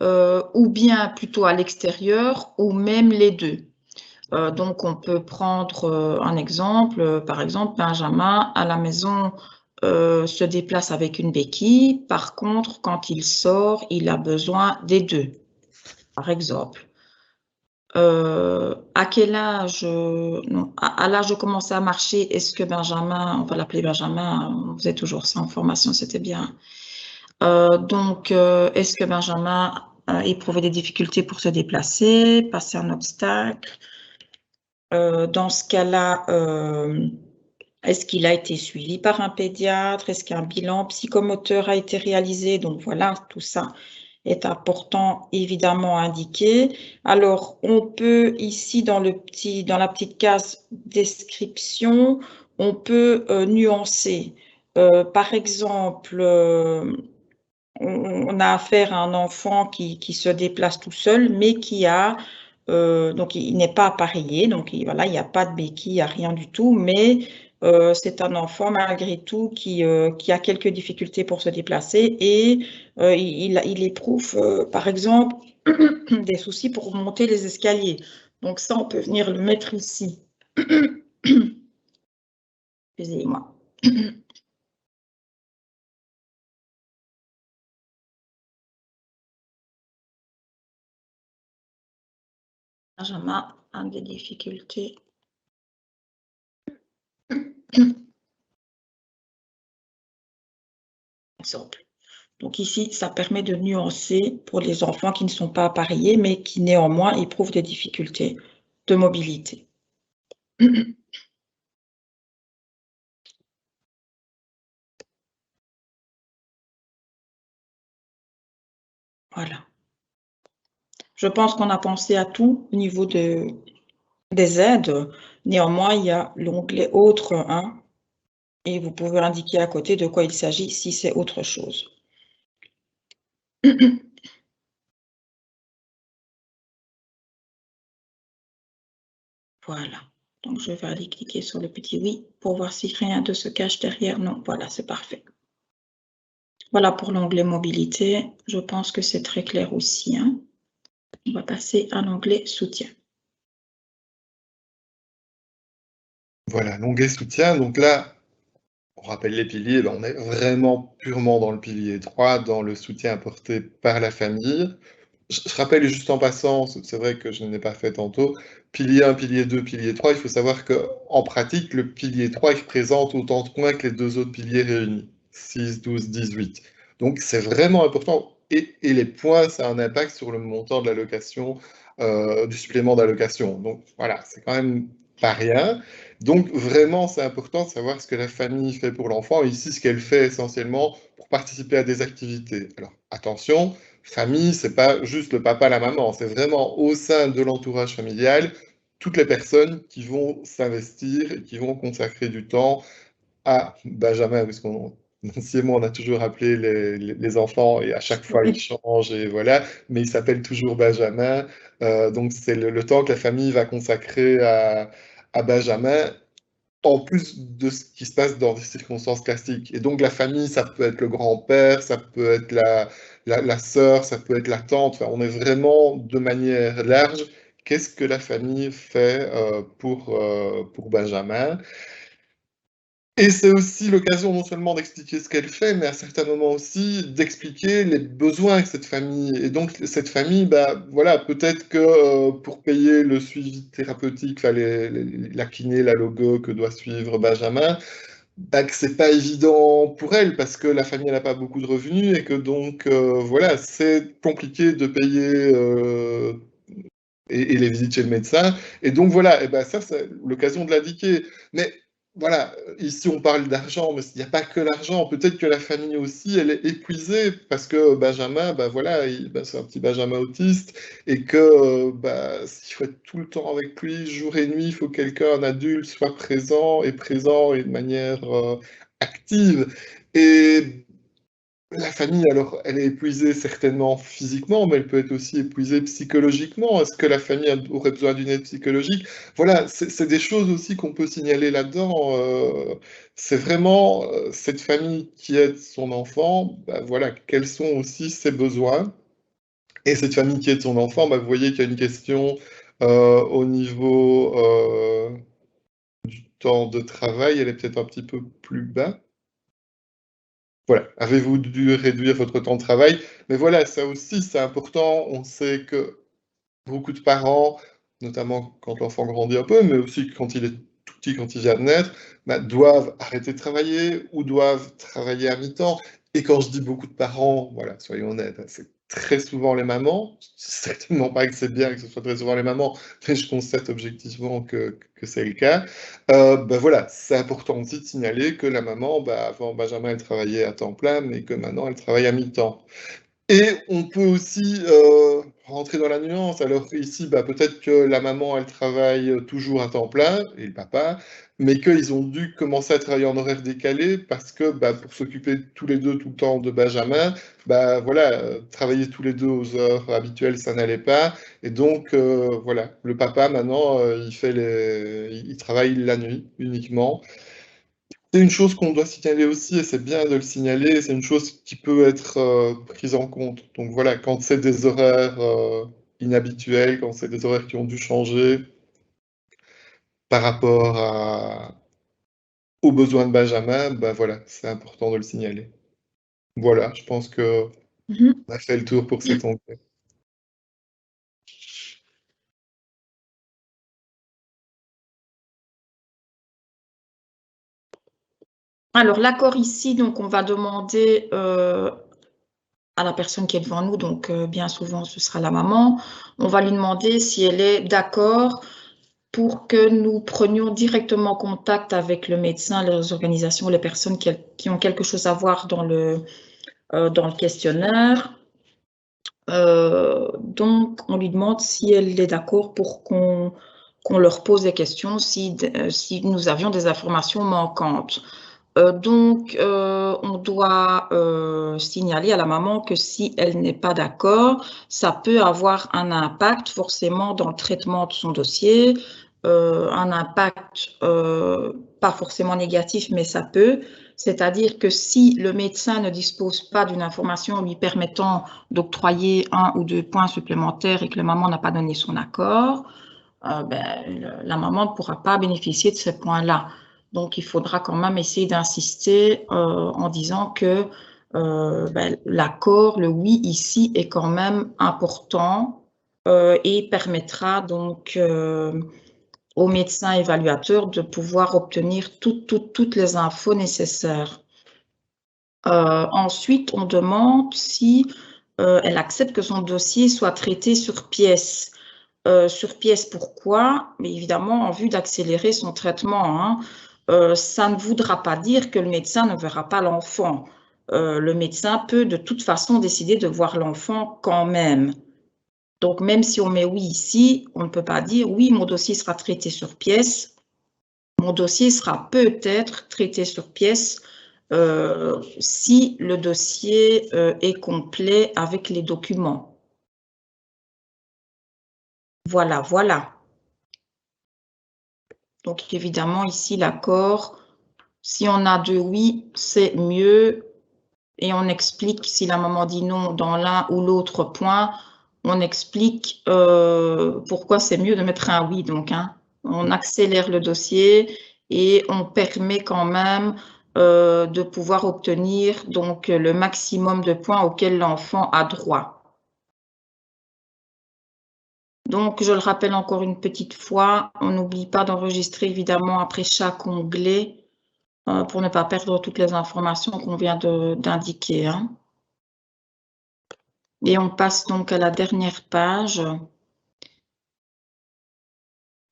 ou bien plutôt à l'extérieur ou même les deux? Donc, on peut prendre un exemple. Par exemple, Benjamin, à la maison, se déplace avec une béquille. Par contre, quand il sort, il a besoin des deux, par exemple. À quel âge, non, à l'âge de commencer à marcher, est-ce que Benjamin, on va l'appeler Benjamin, on faisait toujours ça en formation, c'était bien. Donc, est-ce que Benjamin éprouvait des difficultés pour se déplacer, passer un obstacle? Dans ce cas-là, est-ce qu'il a été suivi par un pédiatre? Est-ce qu'un bilan psychomoteur a été réalisé? Donc voilà, tout ça est important évidemment à indiquer. Alors, on peut ici dans la petite case description, on peut nuancer. Par exemple, on a affaire à un enfant qui se déplace tout seul, mais qui a donc il n'est pas appareillé, donc voilà, il n'y a pas de béquille, il n'y a rien du tout, mais c'est un enfant malgré tout qui a quelques difficultés pour se déplacer et il éprouve par exemple des soucis pour monter les escaliers. Donc ça, on peut venir le mettre ici. Excusez-moi. Benjamin a des difficultés. Exemple. Donc ici, ça permet de nuancer pour les enfants qui ne sont pas appareillés, mais qui néanmoins éprouvent des difficultés de mobilité. Voilà. Je pense qu'on a pensé à tout au niveau des aides. Néanmoins, il y a l'onglet Autre 1 et vous pouvez indiquer à côté de quoi il s'agit si c'est autre chose. Voilà. Donc, je vais aller cliquer sur le petit oui pour voir si rien ne se cache derrière. Non, voilà, c'est parfait. Voilà pour l'onglet mobilité. Je pense que c'est très clair aussi. Hein. On va passer à l'onglet soutien. Voilà, l'onglet soutien. Donc là, on rappelle les piliers. On est vraiment purement dans le pilier 3, dans le soutien apporté par la famille. Je rappelle juste en passant, c'est vrai que je ne l'ai pas fait tantôt, pilier 1, pilier 2, pilier 3, il faut savoir qu'en pratique, le pilier 3 il représente autant de points que les deux autres piliers réunis, 6, 12, 18. Donc c'est vraiment important, et les points, ça a un impact sur le montant de l'allocation, du supplément d'allocation. Donc voilà, c'est quand même pas rien. Donc vraiment, c'est important de savoir ce que la famille fait pour l'enfant, et ici ce qu'elle fait essentiellement pour participer à des activités. Alors attention, famille, c'est pas juste le papa, la maman, c'est vraiment au sein de l'entourage familial, toutes les personnes qui vont s'investir et qui vont consacrer du temps à Benjamin, puisqu'on anciennement on a toujours appelé les enfants et à chaque fois ils changent et voilà, mais il s'appelle toujours Benjamin, donc c'est le temps que la famille va consacrer à Benjamin, en plus de ce qui se passe dans des circonstances classiques. Et donc la famille, ça peut être le grand-père, ça peut être la sœur, ça peut être la tante, enfin, on est vraiment de manière large. Qu'est-ce que la famille fait pour Benjamin? Et c'est aussi l'occasion non seulement d'expliquer ce qu'elle fait, mais à certains moments aussi d'expliquer les besoins que cette famille. Et donc cette famille, bah, voilà, peut-être que pour payer le suivi thérapeutique, enfin, la kiné, la logo que doit suivre Benjamin, bah, que c'est pas évident pour elle parce que la famille n'a pas beaucoup de revenus et que donc voilà, c'est compliqué de payer et les visites chez le médecin. Et donc voilà, et ben ça c'est l'occasion de l'indiquer. Mais voilà, ici on parle d'argent, mais il n'y a pas que l'argent. Peut-être que la famille aussi, elle est épuisée parce que Benjamin, ben voilà, c'est un petit Benjamin autiste et que s'il faut être tout le temps avec lui, jour et nuit, il faut que quelqu'un, un adulte, soit présent et de manière active. Et la famille, alors, elle est épuisée certainement physiquement, mais elle peut être aussi épuisée psychologiquement. Est-ce que la famille aurait besoin d'une aide psychologique? Voilà, c'est des choses aussi qu'on peut signaler là-dedans. C'est vraiment cette famille qui aide son enfant, voilà, quels sont aussi ses besoins. Et cette famille qui aide son enfant, vous voyez qu'il y a une question au niveau du temps de travail, elle est peut-être un petit peu plus bas. Voilà, avez-vous dû réduire votre temps de travail? Mais voilà, ça aussi, c'est important. On sait que beaucoup de parents, notamment quand l'enfant grandit un peu, mais aussi quand il est tout petit, quand il vient de naître, doivent arrêter de travailler ou doivent travailler à mi-temps. Et quand je dis beaucoup de parents, voilà, soyons honnêtes, c'est très souvent les mamans. Certainement pas que c'est bien que ce soit très souvent les mamans, mais je constate objectivement que c'est le cas. Voilà, c'est important aussi de signaler que la maman, avant Benjamin, elle travaillait à temps plein, mais que maintenant, elle travaille à mi-temps. Et on peut aussi rentrer dans la nuance. Alors ici, peut-être que la maman, elle travaille toujours à temps plein, et le papa, mais qu'ils ont dû commencer à travailler en horaire décalé parce que pour s'occuper tous les deux tout le temps de Benjamin, voilà, travailler tous les deux aux heures habituelles, ça n'allait pas. Et donc, voilà, le papa, maintenant, il travaille la nuit uniquement. C'est une chose qu'on doit signaler aussi, et c'est bien de le signaler, c'est une chose qui peut être prise en compte. Donc voilà, quand c'est des horaires inhabituels, quand c'est des horaires qui ont dû changer par rapport aux besoins de Benjamin, voilà, c'est important de le signaler. Voilà, je pense qu'on a fait le tour pour cet onglet. Alors, l'accord ici, donc on va demander à la personne qui est devant nous, donc bien souvent ce sera la maman, on va lui demander si elle est d'accord pour que nous prenions directement contact avec le médecin, les organisations, les personnes qui ont quelque chose à voir dans le questionnaire. Donc, on lui demande si elle est d'accord pour qu'on leur pose des questions, si nous avions des informations manquantes. Donc, on doit signaler à la maman que si elle n'est pas d'accord, ça peut avoir un impact forcément dans le traitement de son dossier, un impact pas forcément négatif, mais ça peut. C'est-à-dire que si le médecin ne dispose pas d'une information lui permettant d'octroyer 1 ou 2 points supplémentaires et que la maman n'a pas donné son accord, la maman ne pourra pas bénéficier de ces points-là. Donc, il faudra quand même essayer d'insister en disant que l'accord, le oui ici est quand même important et permettra donc au médecin évaluateur de pouvoir obtenir toutes les infos nécessaires. Ensuite, on demande si elle accepte que son dossier soit traité sur pièce. sur pièce. Pourquoi? Mais évidemment, en vue d'accélérer son traitement, hein. Ça ne voudra pas dire que le médecin ne verra pas l'enfant. Le médecin peut de toute façon décider de voir l'enfant quand même. Donc, même si on met oui ici, on ne peut pas dire oui, mon dossier sera traité sur pièce. Mon dossier sera peut-être traité sur pièce si le dossier est complet avec les documents. Voilà, voilà. Donc, évidemment, ici, l'accord, si on a 2 oui, c'est mieux. Et on explique, si la maman dit non dans l'un ou l'autre point, on explique pourquoi c'est mieux de mettre un oui. Donc, hein, on accélère le dossier et on permet quand même de pouvoir obtenir donc le maximum de points auxquels l'enfant a droit. Donc, je le rappelle encore une petite fois, on n'oublie pas d'enregistrer évidemment après chaque onglet pour ne pas perdre toutes les informations qu'on vient d'indiquer, hein. Et on passe donc à la dernière page.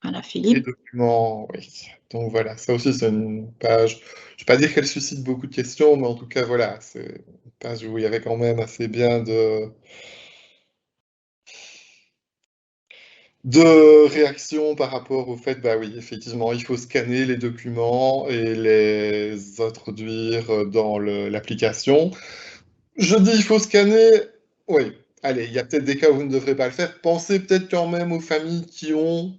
Voilà, Les Philippe. documents, oui. Donc voilà, ça aussi c'est une page, je ne vais pas dire qu'elle suscite beaucoup de questions, mais en tout cas voilà, c'est une page où il y avait quand même assez bien de réactions par rapport au fait, bah oui, effectivement, il faut scanner les documents et les introduire dans l'application. Je dis il faut scanner, oui, allez, il y a peut-être des cas où vous ne devrez pas le faire. Pensez peut-être quand même aux familles qui ont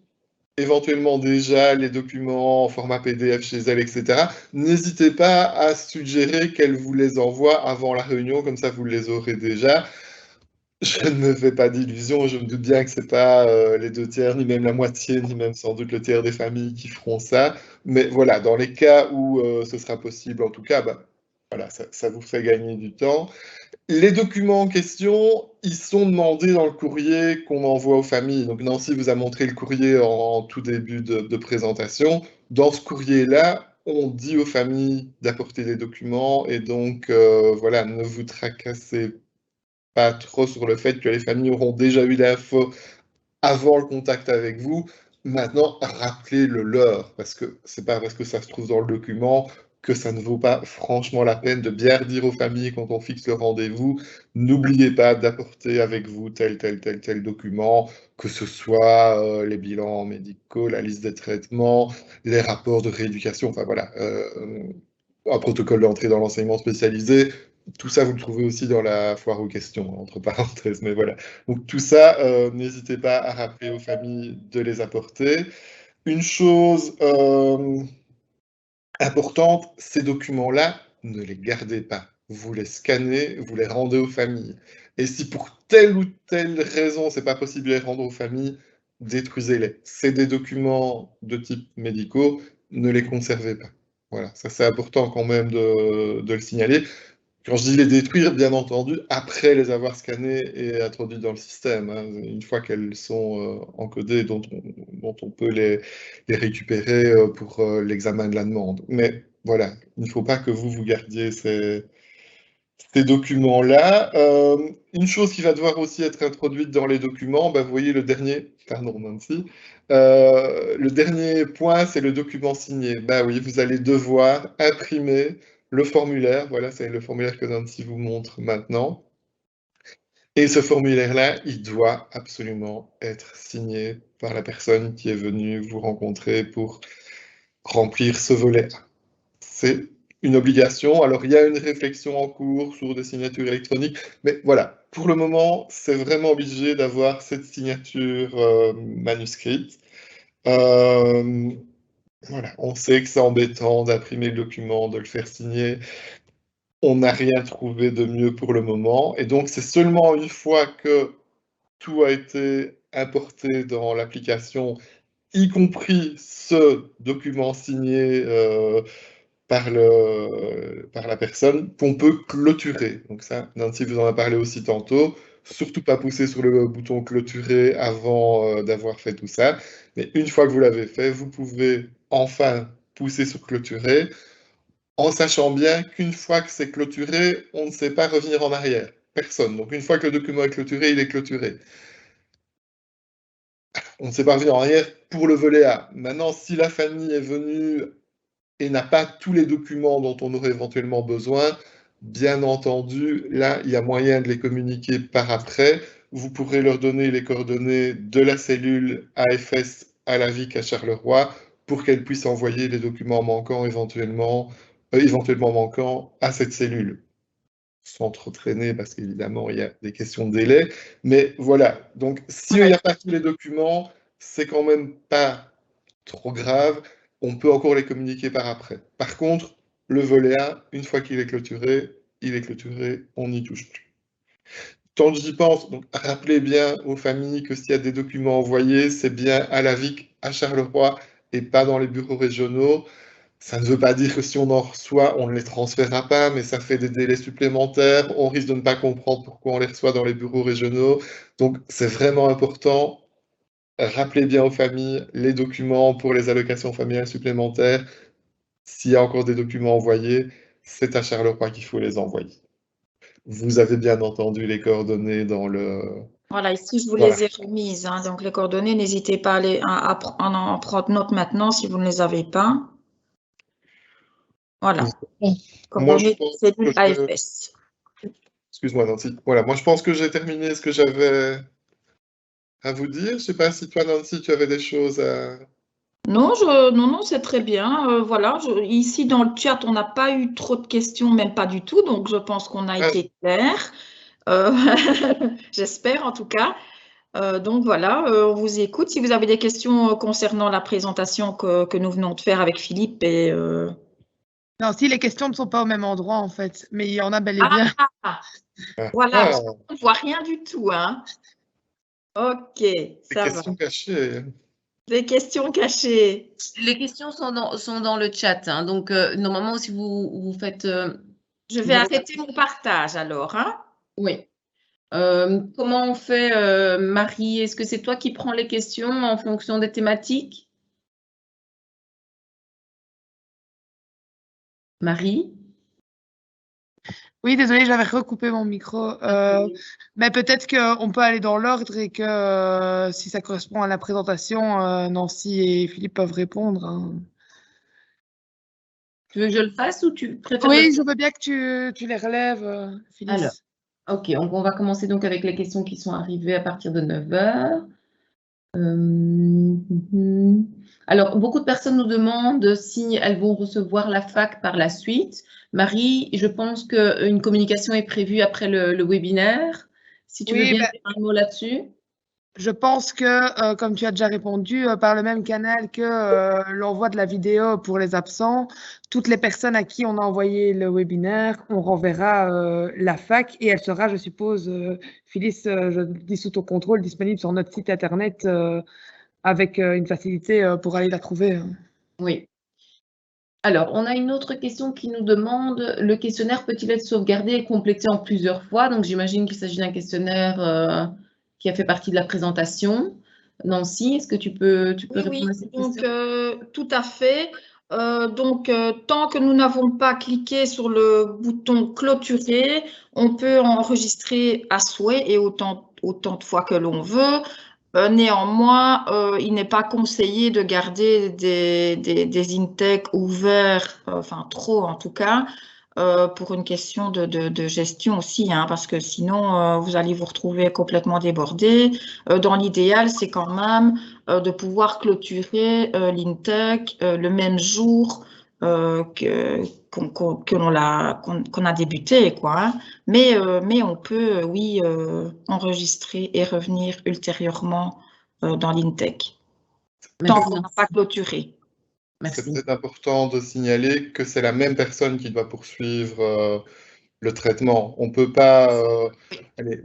éventuellement déjà les documents en format PDF chez elles, etc. N'hésitez pas à suggérer qu'elles vous les envoient avant la réunion, comme ça vous les aurez déjà. Je ne me fais pas d'illusions, je me doute bien que ce n'est pas les 2 tiers, ni même la moitié, ni même sans doute le tiers des familles qui feront ça. Mais voilà, dans les cas où ce sera possible, en tout cas, bah, voilà, ça vous fait gagner du temps. Les documents en question, ils sont demandés dans le courrier qu'on envoie aux familles. Donc Nancy vous a montré le courrier en tout début de présentation. Dans ce courrier-là, on dit aux familles d'apporter des documents et donc voilà, ne vous tracassez pas trop sur le fait que les familles auront déjà eu l'info avant le contact avec vous. Maintenant, rappelez-le leur, parce que c'est pas parce que ça se trouve dans le document que ça ne vaut pas franchement la peine de bien dire aux familles quand on fixe le rendez-vous, n'oubliez pas d'apporter avec vous tel document, que ce soit les bilans médicaux, la liste des traitements, les rapports de rééducation, enfin voilà, un protocole d'entrée dans l'enseignement spécialisé. Tout ça, vous le trouvez aussi dans la foire aux questions, entre parenthèses, mais voilà. Donc tout ça, n'hésitez pas à rappeler aux familles de les apporter. Une chose importante, ces documents-là, ne les gardez pas. Vous les scannez, vous les rendez aux familles. Et si pour telle ou telle raison, c'est pas possible de les rendre aux familles, détruisez-les. C'est des documents de type médicaux, ne les conservez pas. Voilà, ça c'est important quand même de le signaler. Quand je dis les détruire, bien entendu, après les avoir scannés et introduits dans le système, hein, une fois qu'elles sont encodées, dont on peut les récupérer pour l'examen de la demande. Mais voilà, il ne faut pas que vous gardiez ces documents-là. Une chose qui va devoir aussi être introduite dans les documents, bah, vous voyez le dernier, pardon Nancy, le dernier point, c'est le document signé. Bah oui, vous allez devoir imprimer le formulaire, voilà, c'est le formulaire que Nancy vous montre maintenant. Et ce formulaire-là, il doit absolument être signé par la personne qui est venue vous rencontrer pour remplir ce volet. C'est une obligation. Alors, il y a une réflexion en cours sur des signatures électroniques, mais voilà, pour le moment, c'est vraiment obligé d'avoir cette signature manuscrite. Voilà, on sait que c'est embêtant d'imprimer le document, de le faire signer. On n'a rien trouvé de mieux pour le moment. Et donc, c'est seulement une fois que tout a été importé dans l'application, y compris ce document signé par la personne, qu'on peut clôturer. Donc ça, Nancy vous en a parlé aussi tantôt. Surtout pas pousser sur le bouton clôturer avant d'avoir fait tout ça. Mais une fois que vous l'avez fait, vous pouvez enfin pousser sur clôturer, en sachant bien qu'une fois que c'est clôturé, on ne sait pas revenir en arrière. Personne. Donc une fois que le document est clôturé, il est clôturé. on ne sait pas revenir en arrière pour le volet A. Maintenant, si la famille est venue et n'a pas tous les documents dont on aurait éventuellement besoin, bien entendu, là, il y a moyen de les communiquer par après. Vous pourrez leur donner les coordonnées de la cellule AFS à la VIC à Charleroi pour qu'elle puisse envoyer les documents manquants éventuellement manquants à cette cellule. Sans trop traîner, parce qu'évidemment, il y a des questions de délai. Mais voilà, donc s'il n'y a pas tous les documents, c'est quand même pas trop grave. On peut encore les communiquer par après. Par contre, le volet A, une fois qu'il est clôturé, on n'y touche plus. Tant que j'y pense, donc rappelez bien aux familles que s'il y a des documents envoyés, c'est bien à la VIC, à Charleroi, et pas dans les bureaux régionaux. Ça ne veut pas dire que si on en reçoit, on ne les transférera pas, mais ça fait des délais supplémentaires. On risque de ne pas comprendre pourquoi on les reçoit dans les bureaux régionaux. Donc, c'est vraiment important. Rappelez bien aux familles les documents pour les allocations familiales supplémentaires. S'il y a encore des documents envoyés, c'est à Charleroi qu'il faut les envoyer. Vous avez bien entendu les coordonnées dans le... Voilà, ici, je vous les ai remises. Hein, donc, les coordonnées, n'hésitez pas à en prendre note maintenant si vous ne les avez pas. Voilà. Moi, je pense cellule AFS. Excuse-moi, Nancy. Voilà, moi, je pense que j'ai terminé ce que j'avais à vous dire. Je ne sais pas si toi, Nancy, tu avais des choses à... Non, non, c'est très bien. Voilà, ici, dans le chat, on n'a pas eu trop de questions, même pas du tout. Donc, je pense qu'on a été clair. J'espère, en tout cas. Donc voilà, on vous écoute. Si vous avez des questions concernant la présentation que nous venons de faire avec Philippe et... Non, si les questions ne sont pas au même endroit, en fait, mais il y en a bel et bien. Voilà, on ne voit rien du tout. Hein. Ok, ça va. Des questions cachées. Des questions cachées. Les questions sont dans le chat. Hein, donc, normalement, si vous faites... Je vais arrêter mon partage alors. Hein. Oui. Comment on fait, Marie? Est-ce que c'est toi qui prends les questions en fonction des thématiques? Marie? Oui, désolée, j'avais recoupé mon micro. Mais peut-être qu'on peut aller dans l'ordre et que si ça correspond à la présentation, Nancy et Philippe peuvent répondre. Hein. Tu veux que je le fasse ou tu préfères? Oui, je veux bien que tu les relèves, Philippe. Alors, ok, on va commencer donc avec les questions qui sont arrivées à partir de 9 h. Alors, beaucoup de personnes nous demandent si elles vont recevoir la FAQ par la suite. Marie, je pense qu'une communication est prévue après le webinaire. Si tu veux bien dire un mot là-dessus. Je pense que, comme tu as déjà répondu, par le même canal que l'envoi de la vidéo pour les absents, toutes les personnes à qui on a envoyé le webinaire, on renverra la FAQ et elle sera, je suppose, Phyllis, je dis sous ton contrôle, disponible sur notre site internet avec une facilité pour aller la trouver. Oui. Alors, on a une autre question qui nous demande, le questionnaire peut-il être sauvegardé et complété en plusieurs fois? Donc, j'imagine qu'il s'agit d'un questionnaire qui a fait partie de la présentation. Nancy, est-ce que tu peux répondre à cette question? Donc, tout à fait. Tant que nous n'avons pas cliqué sur le bouton clôturer, on peut enregistrer à souhait et autant de fois que l'on veut. Néanmoins, il n'est pas conseillé de garder des intakes ouverts, enfin trop en tout cas, pour une question de gestion aussi, hein, parce que sinon, vous allez vous retrouver complètement débordé. Dans l'idéal, c'est quand même de pouvoir clôturer l'intake le même jour qu'on a débuté, quoi. Hein. Mais on peut, oui, enregistrer et revenir ultérieurement dans l'intake, tant qu'on n'a pas clôturé. C'est peut-être important de signaler que c'est la même personne qui doit poursuivre le traitement. On peut pas...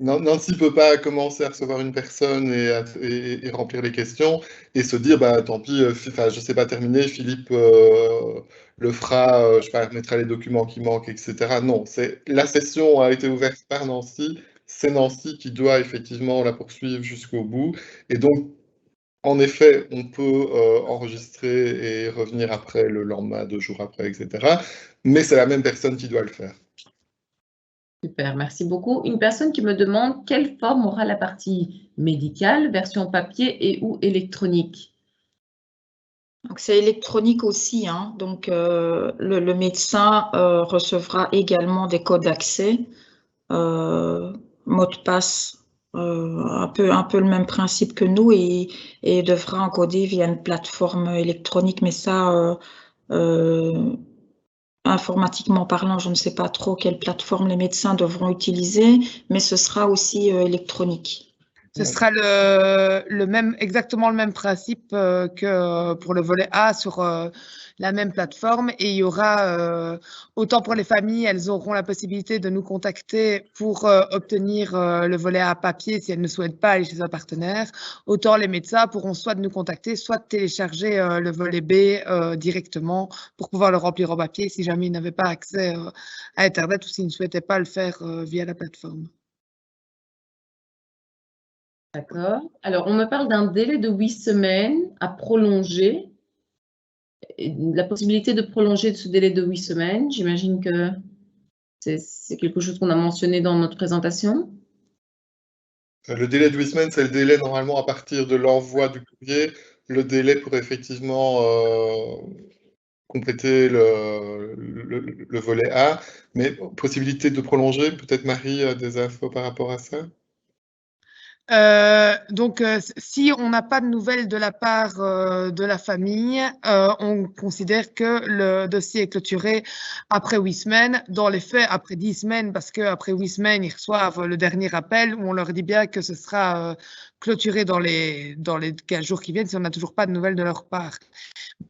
Nancy ne peut pas commencer à recevoir une personne et remplir les questions et se dire, bah, tant pis, je ne sais pas terminer, Philippe le fera, je sais pas, remettra les documents qui manquent, etc. Non, la session a été ouverte par Nancy, c'est Nancy qui doit effectivement la poursuivre jusqu'au bout. Et donc, en effet, on peut enregistrer et revenir après, le lendemain, 2 jours après, etc. Mais c'est la même personne qui doit le faire. Super, merci beaucoup. Une personne qui me demande quelle forme aura la partie médicale, version papier et ou électronique. Donc c'est électronique aussi, hein. Donc le médecin recevra également des codes d'accès, mot de passe, un peu le même principe que nous et devra encoder via une plateforme électronique, mais ça, informatiquement parlant, je ne sais pas trop quelle plateforme les médecins devront utiliser, mais ce sera aussi électronique. Ce sera exactement le même principe que pour le volet A sur la même plateforme et il y aura, autant pour les familles, elles auront la possibilité de nous contacter pour obtenir le volet A papier si elles ne souhaitent pas aller chez un partenaire, autant les médecins pourront soit de nous contacter, soit de télécharger le volet B directement pour pouvoir le remplir en papier si jamais ils n'avaient pas accès à Internet ou s'ils ne souhaitaient pas le faire via la plateforme. D'accord. Alors, on me parle d'un délai de 8 semaines à prolonger. Et la possibilité de prolonger ce délai de 8 semaines, j'imagine que c'est quelque chose qu'on a mentionné dans notre présentation. Le délai de 8 semaines, c'est le délai normalement à partir de l'envoi du courrier, le délai pour effectivement compléter le volet A, mais possibilité de prolonger, peut-être Marie a des infos par rapport à ça? Donc, si on n'a pas de nouvelles de la part de la famille, on considère que le dossier est clôturé après 8 semaines. Dans les faits, après 10 semaines, parce qu'après 8 semaines, ils reçoivent le dernier appel où on leur dit bien que ce sera clôturé dans les 15 jours qui viennent si on n'a toujours pas de nouvelles de leur part.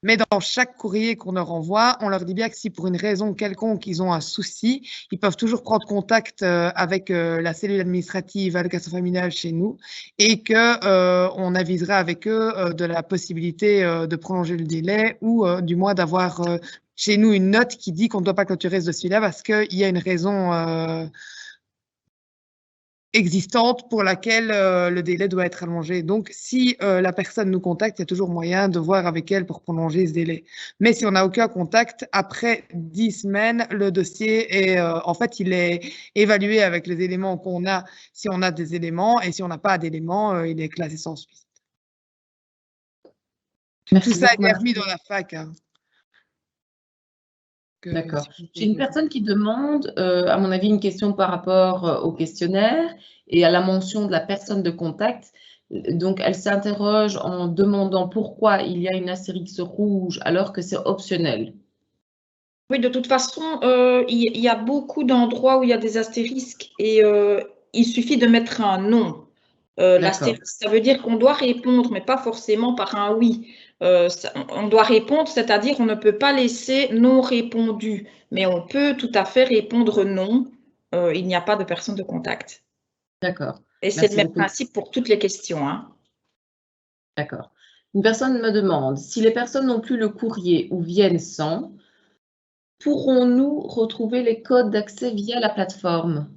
Mais dans chaque courrier qu'on leur envoie, on leur dit bien que si pour une raison quelconque ils ont un souci, ils peuvent toujours prendre contact avec la cellule administrative allocation familiale chez nous et que on avisera avec eux de la possibilité de prolonger le délai ou du moins d'avoir chez nous une note qui dit qu'on ne doit pas clôturer ce dossier-là parce qu'il y a une raison existante pour laquelle le délai doit être allongé. Donc, si la personne nous contacte, il y a toujours moyen de voir avec elle pour prolonger ce délai. Mais si on n'a aucun contact, après 10 semaines, le dossier est, en fait, il est évalué avec les éléments qu'on a, si on a des éléments, et si on n'a pas d'éléments, il est classé sans suite. Tout ça est remis dans la fac. Hein. D'accord. J'ai une personne qui demande, à mon avis, une question par rapport au questionnaire et à la mention de la personne de contact. Donc, elle s'interroge en demandant pourquoi il y a une astérix rouge alors que c'est optionnel. Oui, de toute façon, il y a beaucoup d'endroits où il y a des astérisques et il suffit de mettre un non. L'astérisque, ça veut dire qu'on doit répondre, mais pas forcément par un oui. On doit répondre, c'est-à-dire on ne peut pas laisser non répondu, mais on peut tout à fait répondre non. Il n'y a pas de personne de contact. D'accord. Et c'est le même principe pour toutes les questions. Hein. D'accord. Une personne me demande, si les personnes n'ont plus le courrier ou viennent sans, pourrons-nous retrouver les codes d'accès via la plateforme?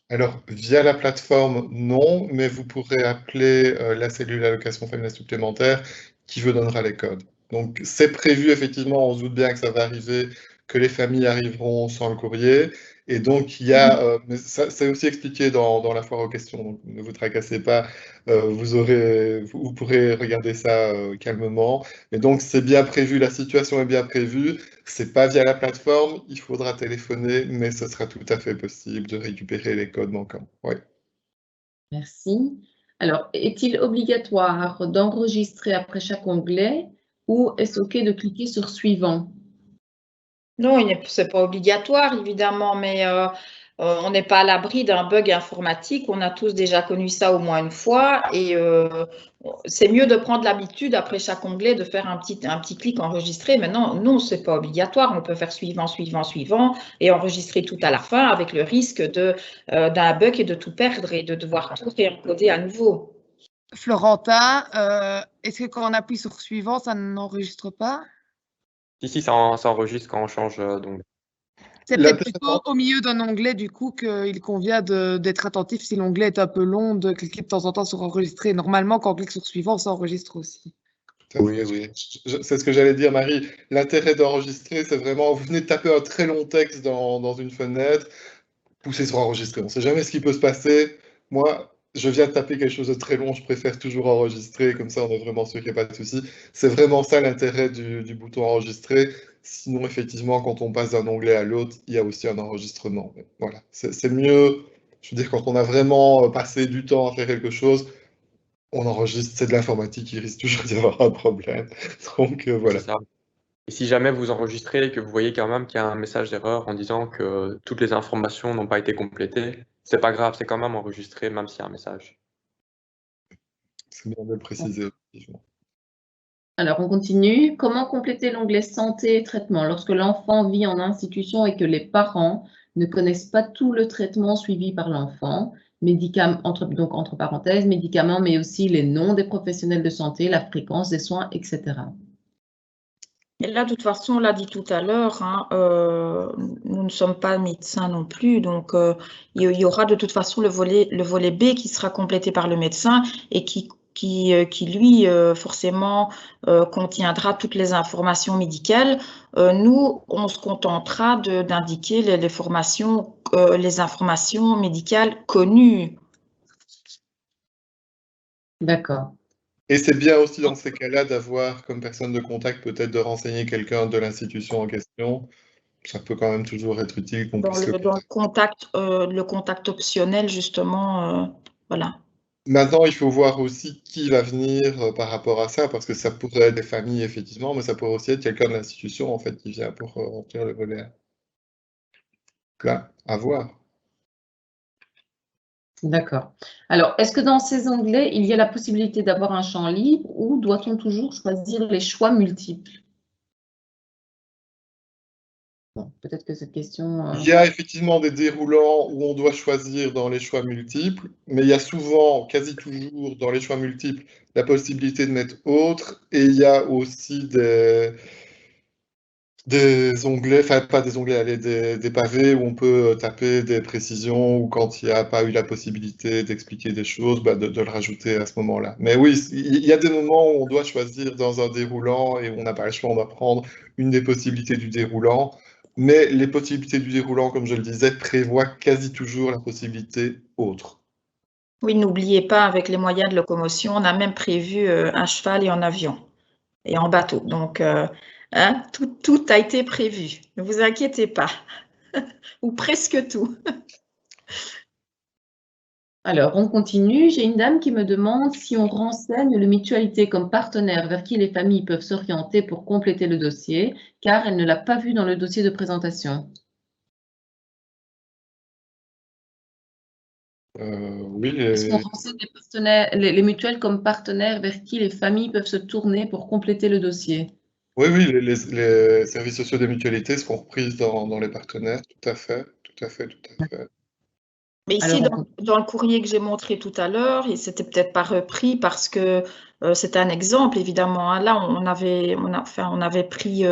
Alors, via la plateforme, non, mais vous pourrez appeler la cellule allocation familiale supplémentaire qui vous donnera les codes. Donc, c'est prévu, effectivement, on se doute bien que ça va arriver, que les familles arriveront sans le courrier. Et donc, il y a, mais ça, c'est aussi expliqué dans la foire aux questions, donc ne vous tracassez pas, vous pourrez regarder ça calmement. Et donc, c'est bien prévu, la situation est bien prévue. C'est pas via la plateforme, il faudra téléphoner, mais ce sera tout à fait possible de récupérer les codes manquants. Oui. Merci. Alors, est-il obligatoire d'enregistrer après chaque onglet ou est-ce OK de cliquer sur suivant? Non, ce n'est pas obligatoire, évidemment, mais on n'est pas à l'abri d'un bug informatique. On a tous déjà connu ça au moins une fois et c'est mieux de prendre l'habitude après chaque onglet de faire un petit clic enregistré. Maintenant, non, ce n'est pas obligatoire. On peut faire suivant, suivant, suivant et enregistrer tout à la fin avec le risque d'un bug et de tout perdre et de devoir tout réencoder à nouveau. Florentin, est-ce que quand on appuie sur suivant, ça n'enregistre pas? Si, ça enregistre quand on change d'onglet. C'est peut-être plutôt au milieu d'un onglet, du coup, qu'il convient d'être attentif si l'onglet est un peu long, de cliquer de temps en temps sur enregistrer. Normalement, quand on clique sur suivant, ça enregistre aussi. Oui, oui. C'est ce que j'allais dire, Marie. L'intérêt d'enregistrer, c'est vraiment, vous venez de taper un très long texte dans une fenêtre. pousser sur enregistrer. On ne sait jamais ce qui peut se passer. Moi, je viens de taper quelque chose de très long, je préfère toujours enregistrer, comme ça on est vraiment sûr qu'il n'y a pas de souci. C'est vraiment ça l'intérêt du bouton enregistrer. Sinon, effectivement, quand on passe d'un onglet à l'autre, il y a aussi un enregistrement. Mais voilà, c'est mieux, je veux dire, quand on a vraiment passé du temps à faire quelque chose, on enregistre, c'est de l'informatique, il risque toujours d'y avoir un problème. Donc voilà. C'est ça. Et si jamais vous enregistrez et que vous voyez quand même qu'il y a un message d'erreur en disant que toutes les informations n'ont pas été complétées, c'est pas grave, c'est quand même enregistré, même s'il y a un message. C'est bien de le préciser, effectivement. Alors, on continue. Comment compléter l'onglet santé et traitement lorsque l'enfant vit en institution et que les parents ne connaissent pas tout le traitement suivi par l'enfant, donc entre parenthèses, médicaments, mais aussi les noms des professionnels de santé, la fréquence des soins, etc. Et là, de toute façon, on l'a dit tout à l'heure, hein, nous ne sommes pas médecins non plus, donc il y aura de toute façon le volet B qui sera complété par le médecin et qui lui, forcément, contiendra toutes les informations médicales. Nous, on se contentera d'indiquer les informations médicales connues. D'accord. Et c'est bien aussi dans ces cas-là d'avoir comme personne de contact, peut-être de renseigner quelqu'un de l'institution en question. Ça peut quand même toujours être utile qu'on puisse Dans le contact optionnel, justement, voilà. Maintenant, il faut voir aussi qui va venir par rapport à ça, parce que ça pourrait être des familles, effectivement, mais ça pourrait aussi être quelqu'un de l'institution, en fait, qui vient pour remplir le volet. Là, à voir. D'accord. Alors, est-ce que dans ces onglets, il y a la possibilité d'avoir un champ libre ou doit-on toujours choisir les choix multiples? Bon, peut-être que cette question... Il y a effectivement des déroulants où on doit choisir dans les choix multiples, mais il y a souvent, quasi toujours, dans les choix multiples, la possibilité de mettre autre, et il y a aussi des onglets, enfin pas des onglets, allez, des pavés où on peut taper des précisions ou quand il n'y a pas eu la possibilité d'expliquer des choses, bah, de le rajouter à ce moment-là. Mais oui, il y a des moments où on doit choisir dans un déroulant et où on n'a pas le choix, on doit prendre une des possibilités du déroulant. Mais les possibilités du déroulant, comme je le disais, prévoient quasi toujours la possibilité autre. Oui, n'oubliez pas, avec les moyens de locomotion, on a même prévu un cheval et en avion et en bateau. Donc, hein, tout a été prévu. Ne vous inquiétez pas. Ou presque tout. Alors, on continue. J'ai une dame qui me demande si on renseigne le mutualité comme partenaire vers qui les familles peuvent s'orienter pour compléter le dossier, car elle ne l'a pas vu dans le dossier de présentation. Oui, Est-ce qu'on renseigne les mutuelles comme partenaires vers qui les familles peuvent se tourner pour compléter le dossier? oui, les services sociaux des mutualités seront repris dans les partenaires, tout à fait, tout à fait, tout à fait. Mais ici, dans le courrier que j'ai montré tout à l'heure, et c'était peut-être pas repris parce que c'est un exemple, évidemment. Hein. Là, on avait pris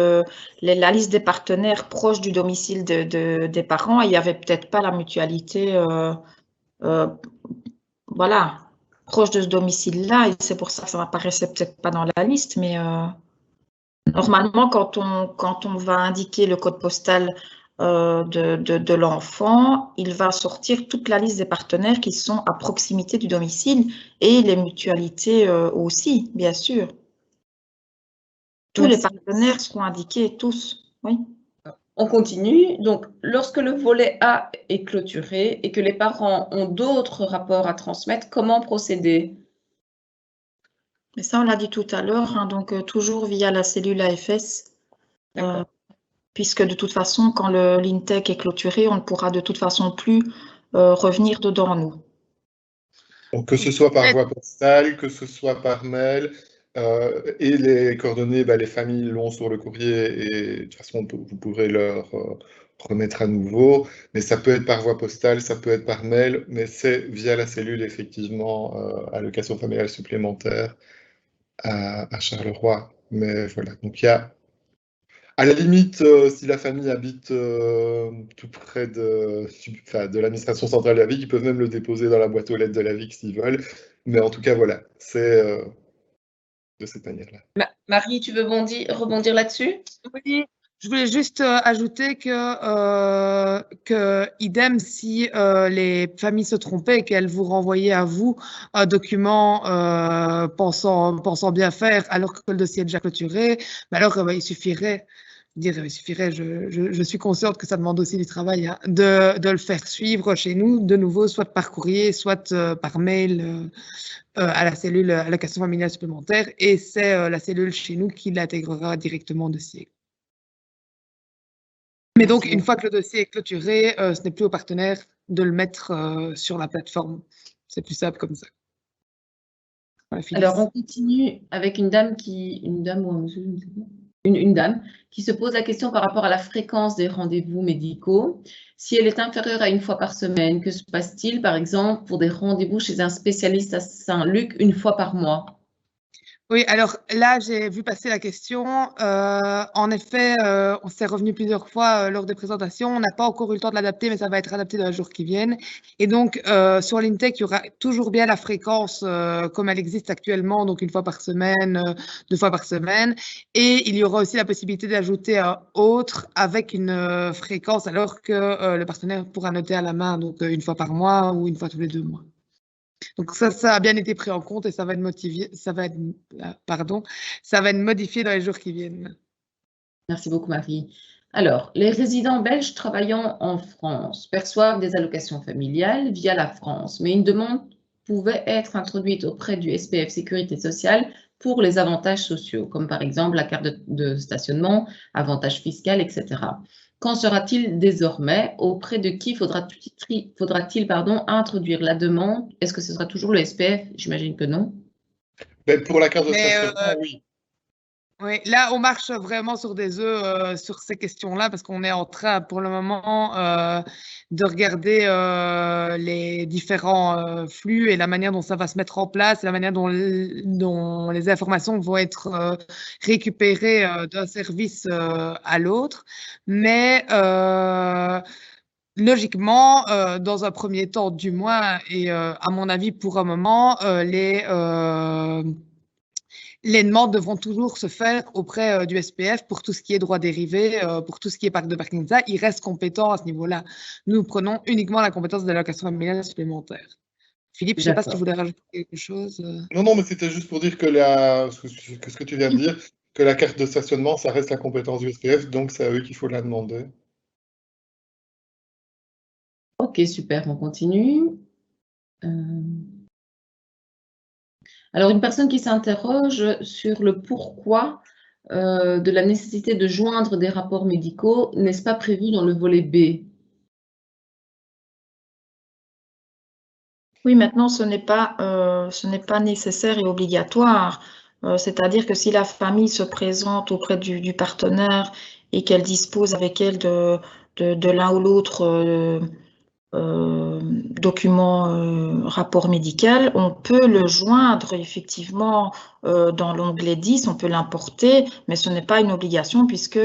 la liste des partenaires proches du domicile des parents et il n'y avait peut-être pas la mutualité, voilà, proche de ce domicile-là. Et c'est pour ça que ça n'apparaissait peut-être pas dans la liste. Mais normalement, quand on va indiquer le code postal de l'enfant, il va sortir toute la liste des partenaires qui sont à proximité du domicile et les mutualités aussi, bien sûr. Tous les partenaires seront indiqués, tous. Oui. On continue. Donc, lorsque le volet A est clôturé et que les parents ont d'autres rapports à transmettre, comment procéder? Mais ça, on l'a dit tout à l'heure, hein, donc toujours via la cellule AFS. Puisque de toute façon, quand l'INTEC est clôturé, on ne pourra de toute façon plus revenir dedans, nous. Donc, que ce soit par voie postale, que ce soit par mail, et les coordonnées, bah, les familles l'ont sur le courrier et de toute façon, vous pourrez leur remettre à nouveau. Mais ça peut être par voie postale, ça peut être par mail, mais c'est via la cellule, effectivement, allocation familiale supplémentaire à Charleroi. Mais voilà, donc il y a... À la limite, si la famille habite tout près de l'administration centrale de la VIC, ils peuvent même le déposer dans la boîte aux lettres de la VIC s'ils veulent. Mais en tout cas, voilà, c'est de cette manière-là. Marie, tu veux rebondir là-dessus? Oui, Je voulais juste ajouter que idem, si les familles se trompaient et qu'elles vous renvoyaient à vous un document pensant bien faire alors que le dossier est déjà clôturé, mais alors il suffirait, je suis consciente que ça demande aussi du travail, hein, de le faire suivre chez nous, de nouveau, soit par courrier, soit par mail à la cellule allocation familiale supplémentaire, et c'est la cellule chez nous qui l'intégrera directement au dossier. Mais donc, une fois que le dossier est clôturé, ce n'est plus au partenaire de le mettre sur la plateforme. C'est plus simple comme ça. Voilà, Alors, on continue avec une dame ou un monsieur, je ne sais pas. Une dame qui se pose la question par rapport à la fréquence des rendez-vous médicaux. Si elle est inférieure à 1 fois par semaine, que se passe-t-il, par exemple, pour des rendez-vous chez un spécialiste à Saint-Luc 1 fois par mois? Oui, alors là, j'ai vu passer la question. En effet, on s'est revenu plusieurs fois lors des présentations. On n'a pas encore eu le temps de l'adapter, mais ça va être adapté dans les jours qui viennent. Et donc, sur l'INTEC, il y aura toujours bien la fréquence comme elle existe actuellement, donc 1 fois par semaine, 2 fois par semaine. Et il y aura aussi la possibilité d'ajouter un autre avec une fréquence, alors que le partenaire pourra noter à la main, donc 1 fois par mois ou 1 fois tous les 2 mois. Donc ça a bien été pris en compte et ça va être modifié dans les jours qui viennent. Merci beaucoup, Marie. Alors, les résidents belges travaillant en France perçoivent des allocations familiales via la France, mais une demande pouvait être introduite auprès du SPF Sécurité sociale pour les avantages sociaux, comme par exemple la carte de stationnement, avantages fiscaux, etc. Qu'en sera-t-il désormais? Auprès de qui faudra-t-il introduire la demande? Est-ce que ce sera toujours le SPF? J'imagine que non. Ben, pour la carte de stationnement, oui. Oui, là, on marche vraiment sur des œufs sur ces questions-là parce qu'on est en train, pour le moment, de regarder les différents flux et la manière dont ça va se mettre en place et la manière dont les informations vont être récupérées d'un service à l'autre. Mais logiquement, dans un premier temps du moins, et à mon avis pour un moment, les demandes devront toujours se faire auprès du SPF pour tout ce qui est droits dérivés, pour tout ce qui est parc de parking. Ça, il reste compétent à ce niveau-là. Nous prenons uniquement la compétence de l'allocation familiale supplémentaire. Philippe, je ne sais pas si tu voulais rajouter quelque chose. Non, mais c'était juste pour dire que ce que tu viens de dire, que la carte de stationnement, ça reste la compétence du SPF, donc c'est à eux qu'il faut la demander. Ok, super, on continue. Alors, une personne qui s'interroge sur le pourquoi de la nécessité de joindre des rapports médicaux, n'est-ce pas prévu dans le volet B? Oui, maintenant, ce n'est pas nécessaire et obligatoire. C'est-à-dire que si la famille se présente auprès du partenaire et qu'elle dispose avec elle de l'un ou l'autre document, rapport médical, on peut le joindre effectivement dans l'onglet 10, on peut l'importer, mais ce n'est pas une obligation puisque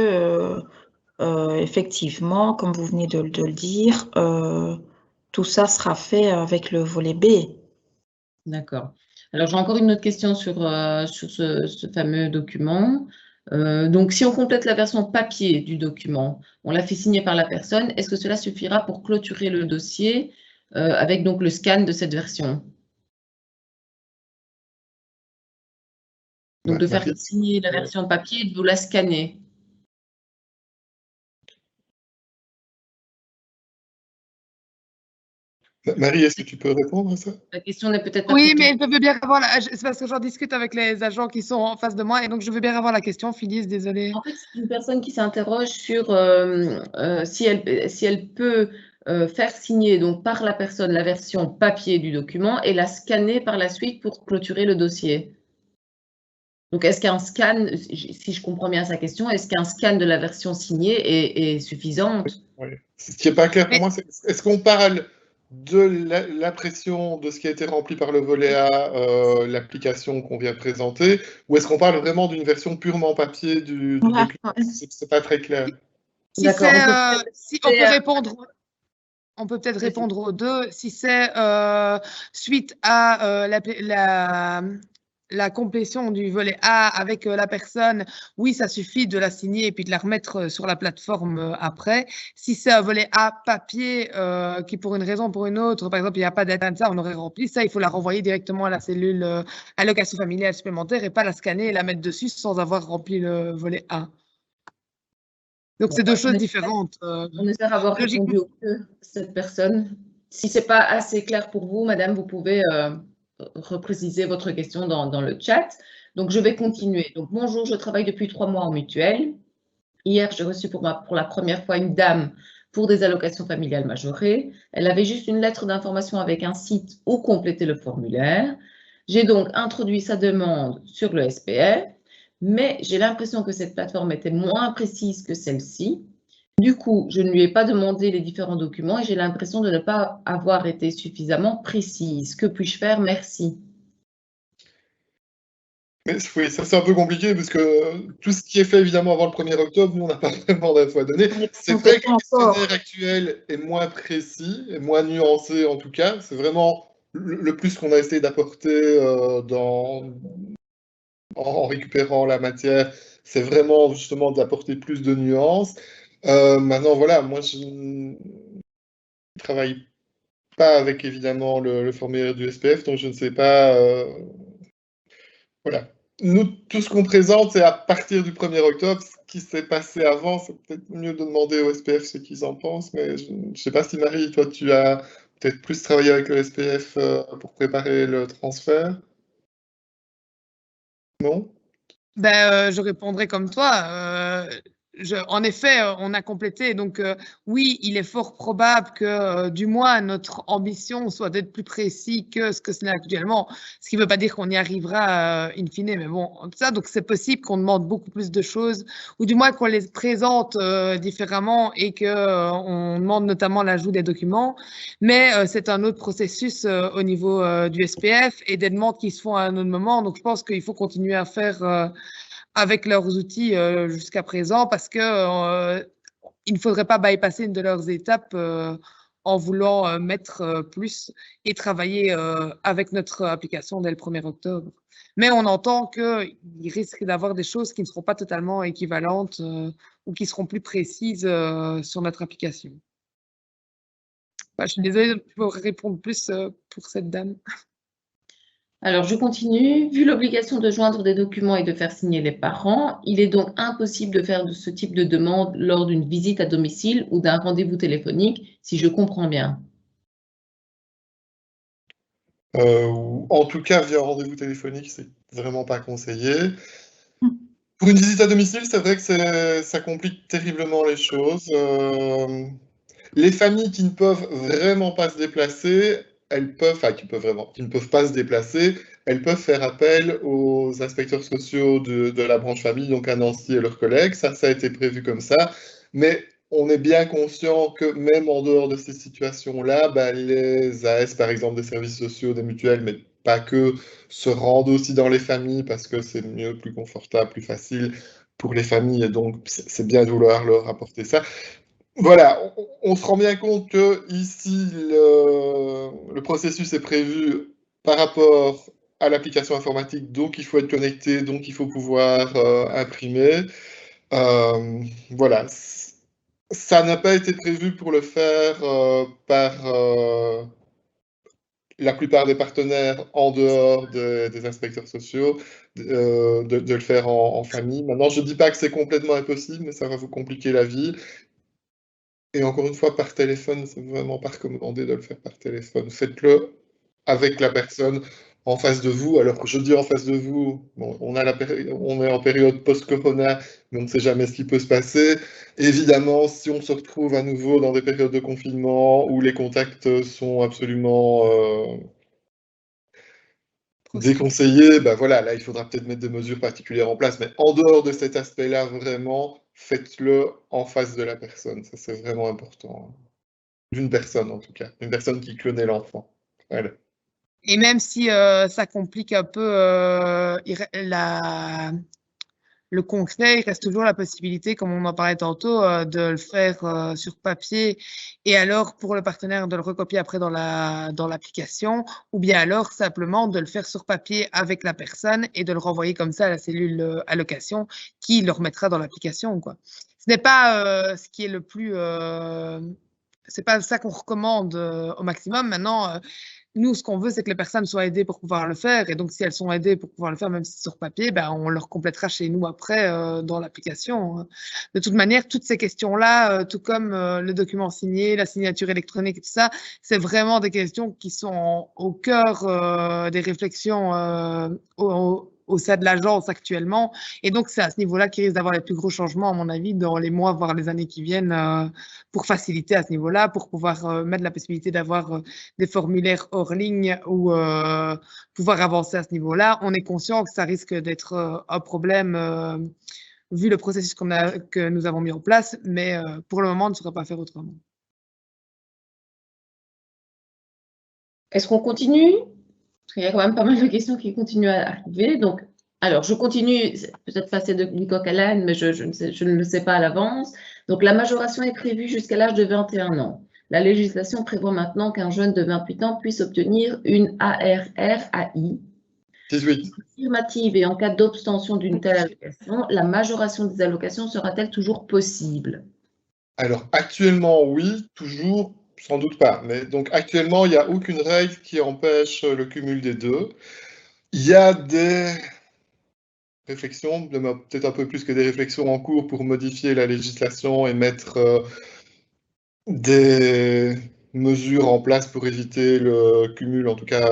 effectivement, comme vous venez de le dire, tout ça sera fait avec le volet B. D'accord. Alors, j'ai encore une autre question sur ce fameux document. Donc, si on complète la version papier du document, on la fait signer par la personne, est-ce que cela suffira pour clôturer le dossier avec donc le scan de cette version? Donc, de faire signer la version papier et de vous la scanner. Marie, est-ce que tu peux répondre à ça? La question n'est peut-être pas. Oui, mais je veux bien avoir c'est parce que j'en discute avec les agents qui sont en face de moi et donc je veux bien avoir la question. Phyllis, désolée. En fait, c'est une personne qui s'interroge sur si elle peut faire signer donc par la personne la version papier du document et la scanner par la suite pour clôturer le dossier. Donc, est-ce qu'un scan, si je comprends bien sa question, est-ce qu'un scan de la version signée est suffisante? Oui. Ce qui n'est pas clair pour moi, c'est est-ce qu'on parle de l'impression de ce qui a été rempli par le volet A, l'application qu'on vient de présenter, ou est-ce qu'on parle vraiment d'une version purement papier du document? C'est pas très clair. Si on peut répondre. On peut peut-être répondre aux deux. Si c'est suite à la complétion du volet A avec la personne, oui, ça suffit de la signer et puis de la remettre sur la plateforme après. Si c'est un volet A papier qui, pour une raison ou pour une autre, par exemple, il n'y a pas d'atteinte, ça, on aurait rempli, ça, il faut la renvoyer directement à la cellule allocation familiale supplémentaire et pas la scanner et la mettre dessus sans avoir rempli le volet A. Donc, c'est deux choses différentes. On espère avoir répondu au mieux cette personne. Si ce n'est pas assez clair pour vous, madame, vous pouvez repréciser votre question dans le chat. Donc, je vais continuer. Donc, bonjour, je travaille depuis 3 mois en mutuelle. Hier, j'ai reçu pour la première fois une dame pour des allocations familiales majorées. Elle avait juste une lettre d'information avec un site où compléter le formulaire. J'ai donc introduit sa demande sur le SPF, mais j'ai l'impression que cette plateforme était moins précise que celle-ci. Du coup, je ne lui ai pas demandé les différents documents et j'ai l'impression de ne pas avoir été suffisamment précise. Que puis-je faire? Merci. Mais oui, ça c'est un peu compliqué parce que tout ce qui est fait évidemment avant le 1er octobre, nous on n'a pas vraiment d'infos à donner. C'est vrai que le questionnaire actuel est moins précis, et moins nuancé en tout cas. C'est vraiment le plus qu'on a essayé d'apporter en récupérant la matière. C'est vraiment justement d'apporter plus de nuances. Maintenant voilà, moi je ne travaille pas avec évidemment le formulaire du SPF, donc je ne sais pas. Voilà. Nous, tout ce qu'on présente, c'est à partir du 1er octobre. Ce qui s'est passé avant, c'est peut-être mieux de demander au SPF ce qu'ils en pensent, mais je ne sais pas si Marie, toi, tu as peut-être plus travaillé avec le SPF pour préparer le transfert. Non? Ben, je répondrai comme toi. En effet, on a complété. Donc, oui, il est fort probable que, du moins, notre ambition soit d'être plus précis que ce que ce n'est actuellement. Ce qui ne veut pas dire qu'on y arrivera in fine. Mais bon, ça, donc c'est possible qu'on demande beaucoup plus de choses, ou du moins qu'on les présente différemment et qu'on demande notamment l'ajout des documents. Mais c'est un autre processus au niveau du SPF et des demandes qui se font à un autre moment. Donc, je pense qu'il faut continuer à faire avec leurs outils jusqu'à présent parce que il ne faudrait pas bypasser une de leurs étapes en voulant mettre plus et travailler avec notre application dès le 1er octobre. Mais on entend qu'il risque d'avoir des choses qui ne seront pas totalement équivalentes ou qui seront plus précises sur notre application. Bah, je suis désolée de ne pouvoir répondre plus pour cette dame. Alors, je continue. Vu l'obligation de joindre des documents et de faire signer les parents, il est donc impossible de faire de ce type de demande lors d'une visite à domicile ou d'un rendez-vous téléphonique, si je comprends bien. En tout cas, via un rendez-vous téléphonique, c'est vraiment pas conseillé. Pour une visite à domicile, c'est vrai que ça complique terriblement les choses. Les familles qui ne peuvent vraiment pas se déplacer, qui ne peuvent pas se déplacer, elles peuvent faire appel aux inspecteurs sociaux de la branche famille, donc à Nancy et leurs collègues. Ça a été prévu comme ça. Mais on est bien conscient que même en dehors de ces situations-là, les AS, par exemple, des services sociaux, des mutuelles, mais pas que, se rendent aussi dans les familles parce que c'est mieux, plus confortable, plus facile pour les familles. Et donc, c'est bien de vouloir leur apporter ça. Voilà, on se rend bien compte que ici, le processus est prévu par rapport à l'application informatique, donc il faut être connecté, donc il faut pouvoir imprimer. Voilà, ça n'a pas été prévu pour le faire par la plupart des partenaires en dehors des inspecteurs sociaux, de le faire en famille. Maintenant, je ne dis pas que c'est complètement impossible, mais ça va vous compliquer la vie. Et encore une fois, par téléphone, c'est vraiment pas recommandé de le faire par téléphone. Faites-le avec la personne en face de vous. Alors, je dis en face de vous, bon, on est en période post-corona, mais on ne sait jamais ce qui peut se passer. Évidemment, si on se retrouve à nouveau dans des périodes de confinement où les contacts sont absolument déconseillés, voilà, là, il faudra peut-être mettre des mesures particulières en place. Mais en dehors de cet aspect-là, vraiment, faites-le en face de la personne. Ça, c'est vraiment important. D'une personne, en tout cas. Une personne qui connaît l'enfant. Voilà. Et même si ça complique un peu le concret, il reste toujours la possibilité, comme on en parlait tantôt, de le faire sur papier et alors pour le partenaire de le recopier après dans l'application, ou bien alors simplement de le faire sur papier avec la personne et de le renvoyer comme ça à la cellule allocation qui le remettra dans l'application, quoi. Ce n'est pas ce qui est le plus... c'est pas ça qu'on recommande au maximum. Maintenant, nous, ce qu'on veut, c'est que les personnes soient aidées pour pouvoir le faire. Et donc, si elles sont aidées pour pouvoir le faire, même si c'est sur papier, ben, on leur complétera chez nous après dans l'application. De toute manière, toutes ces questions-là, tout comme le document signé, la signature électronique et tout ça, c'est vraiment des questions qui sont au cœur des réflexions au sein de l'agence actuellement. Et donc, c'est à ce niveau-là qu'il risque d'avoir les plus gros changements, à mon avis, dans les mois, voire les années qui viennent, pour faciliter à ce niveau-là, pour pouvoir mettre la possibilité d'avoir des formulaires hors ligne ou pouvoir avancer à ce niveau-là. On est conscient que ça risque d'être un problème vu le processus que nous avons mis en place, mais pour le moment, on ne saurait pas faire autrement. Est-ce qu'on continue? Il y a quand même pas mal de questions qui continuent à arriver. Donc, alors, je continue, peut-être passer de coq à l'âne, mais je ne le sais pas à l'avance. Donc, la majoration est prévue jusqu'à l'âge de 21 ans. La législation prévoit maintenant qu'un jeune de 28 ans puisse obtenir une ARR-AI. 18. Affirmative et en cas d'obtention d'une telle allocation, la majoration des allocations sera-t-elle toujours possible? Alors, actuellement, oui, toujours, sans doute pas. Mais donc, actuellement, il n'y a aucune règle qui empêche le cumul des deux. Il y a des réflexions, peut-être un peu plus que des réflexions en cours pour modifier la législation et mettre des mesures en place pour éviter le cumul, en tout cas,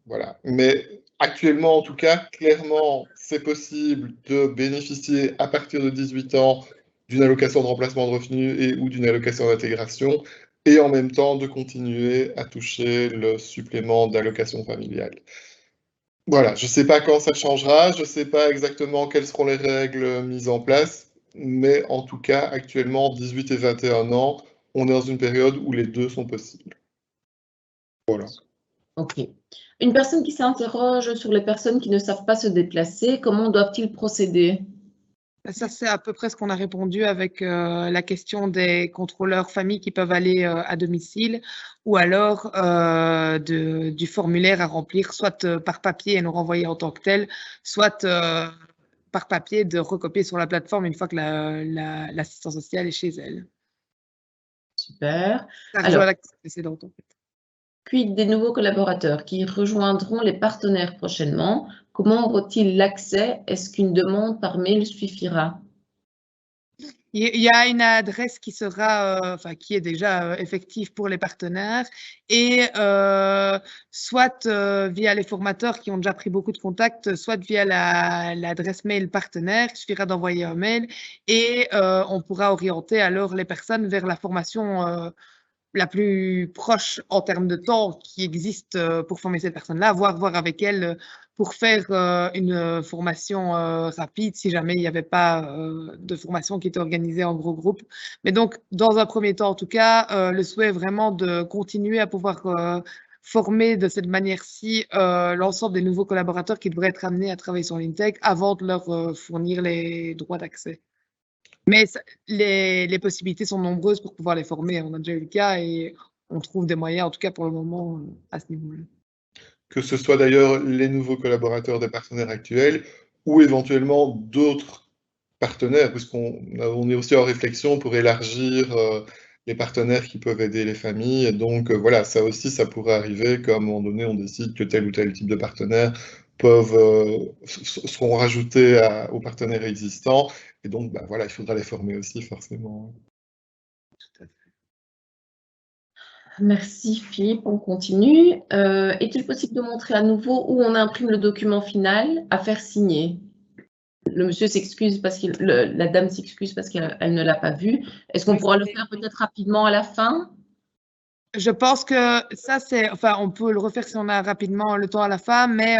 voilà. Mais actuellement, en tout cas, clairement, c'est possible de bénéficier à partir de 18 ans d'une allocation de remplacement de revenus et ou d'une allocation d'intégration, et en même temps de continuer à toucher le supplément d'allocation familiale. Voilà, je ne sais pas quand ça changera, je ne sais pas exactement quelles seront les règles mises en place, mais en tout cas, actuellement, 18 et 21 ans, on est dans une période où les deux sont possibles. Voilà. Ok. Une personne qui s'interroge sur les personnes qui ne savent pas se déplacer, comment doivent-ils procéder? Ça, c'est à peu près ce qu'on a répondu avec la question des contrôleurs famille qui peuvent aller à domicile ou alors du formulaire à remplir, soit par papier et nous renvoyer en tant que tel, soit par papier de recopier sur la plateforme une fois que l'assistance sociale est chez elle. Super. Ça rejoint la question précédente, en fait. Quid des nouveaux collaborateurs qui rejoindront les partenaires prochainement? Comment auront-ils l'accès? Est-ce qu'une demande par mail suffira? Il y a une adresse qui sera, qui est déjà effective pour les partenaires et soit via les formateurs qui ont déjà pris beaucoup de contacts, soit via l'adresse mail partenaire. Il suffira d'envoyer un mail et on pourra orienter alors les personnes vers la formation la plus proche en termes de temps qui existe pour former cette personne-là, voir avec elle pour faire une formation rapide si jamais il n'y avait pas de formation qui était organisée en gros groupe. Mais donc, dans un premier temps, en tout cas, le souhait est vraiment de continuer à pouvoir former de cette manière-ci l'ensemble des nouveaux collaborateurs qui devraient être amenés à travailler sur l'INTEC avant de leur fournir les droits d'accès. Mais les possibilités sont nombreuses pour pouvoir les former. On a déjà eu le cas et on trouve des moyens, en tout cas pour le moment, à ce niveau-là. Que ce soit d'ailleurs les nouveaux collaborateurs des partenaires actuels ou éventuellement d'autres partenaires, puisqu'on est aussi en réflexion pour élargir les partenaires qui peuvent aider les familles. Et donc, voilà, ça aussi, ça pourrait arriver qu'à un moment donné, on décide que tel ou tel type de partenaires seront rajoutés aux partenaires existants. Et donc, bah, voilà, il faudra les former aussi, forcément. Tout à fait. Merci Philippe, on continue. Est-il possible de montrer à nouveau où on imprime le document final à faire signer? Le monsieur s'excuse parce que la dame s'excuse parce qu'elle ne l'a pas vu. Est-ce qu'on pourra le faire peut-être rapidement à la fin? Je pense que ça, on peut le refaire si on a rapidement le temps à la fin, mais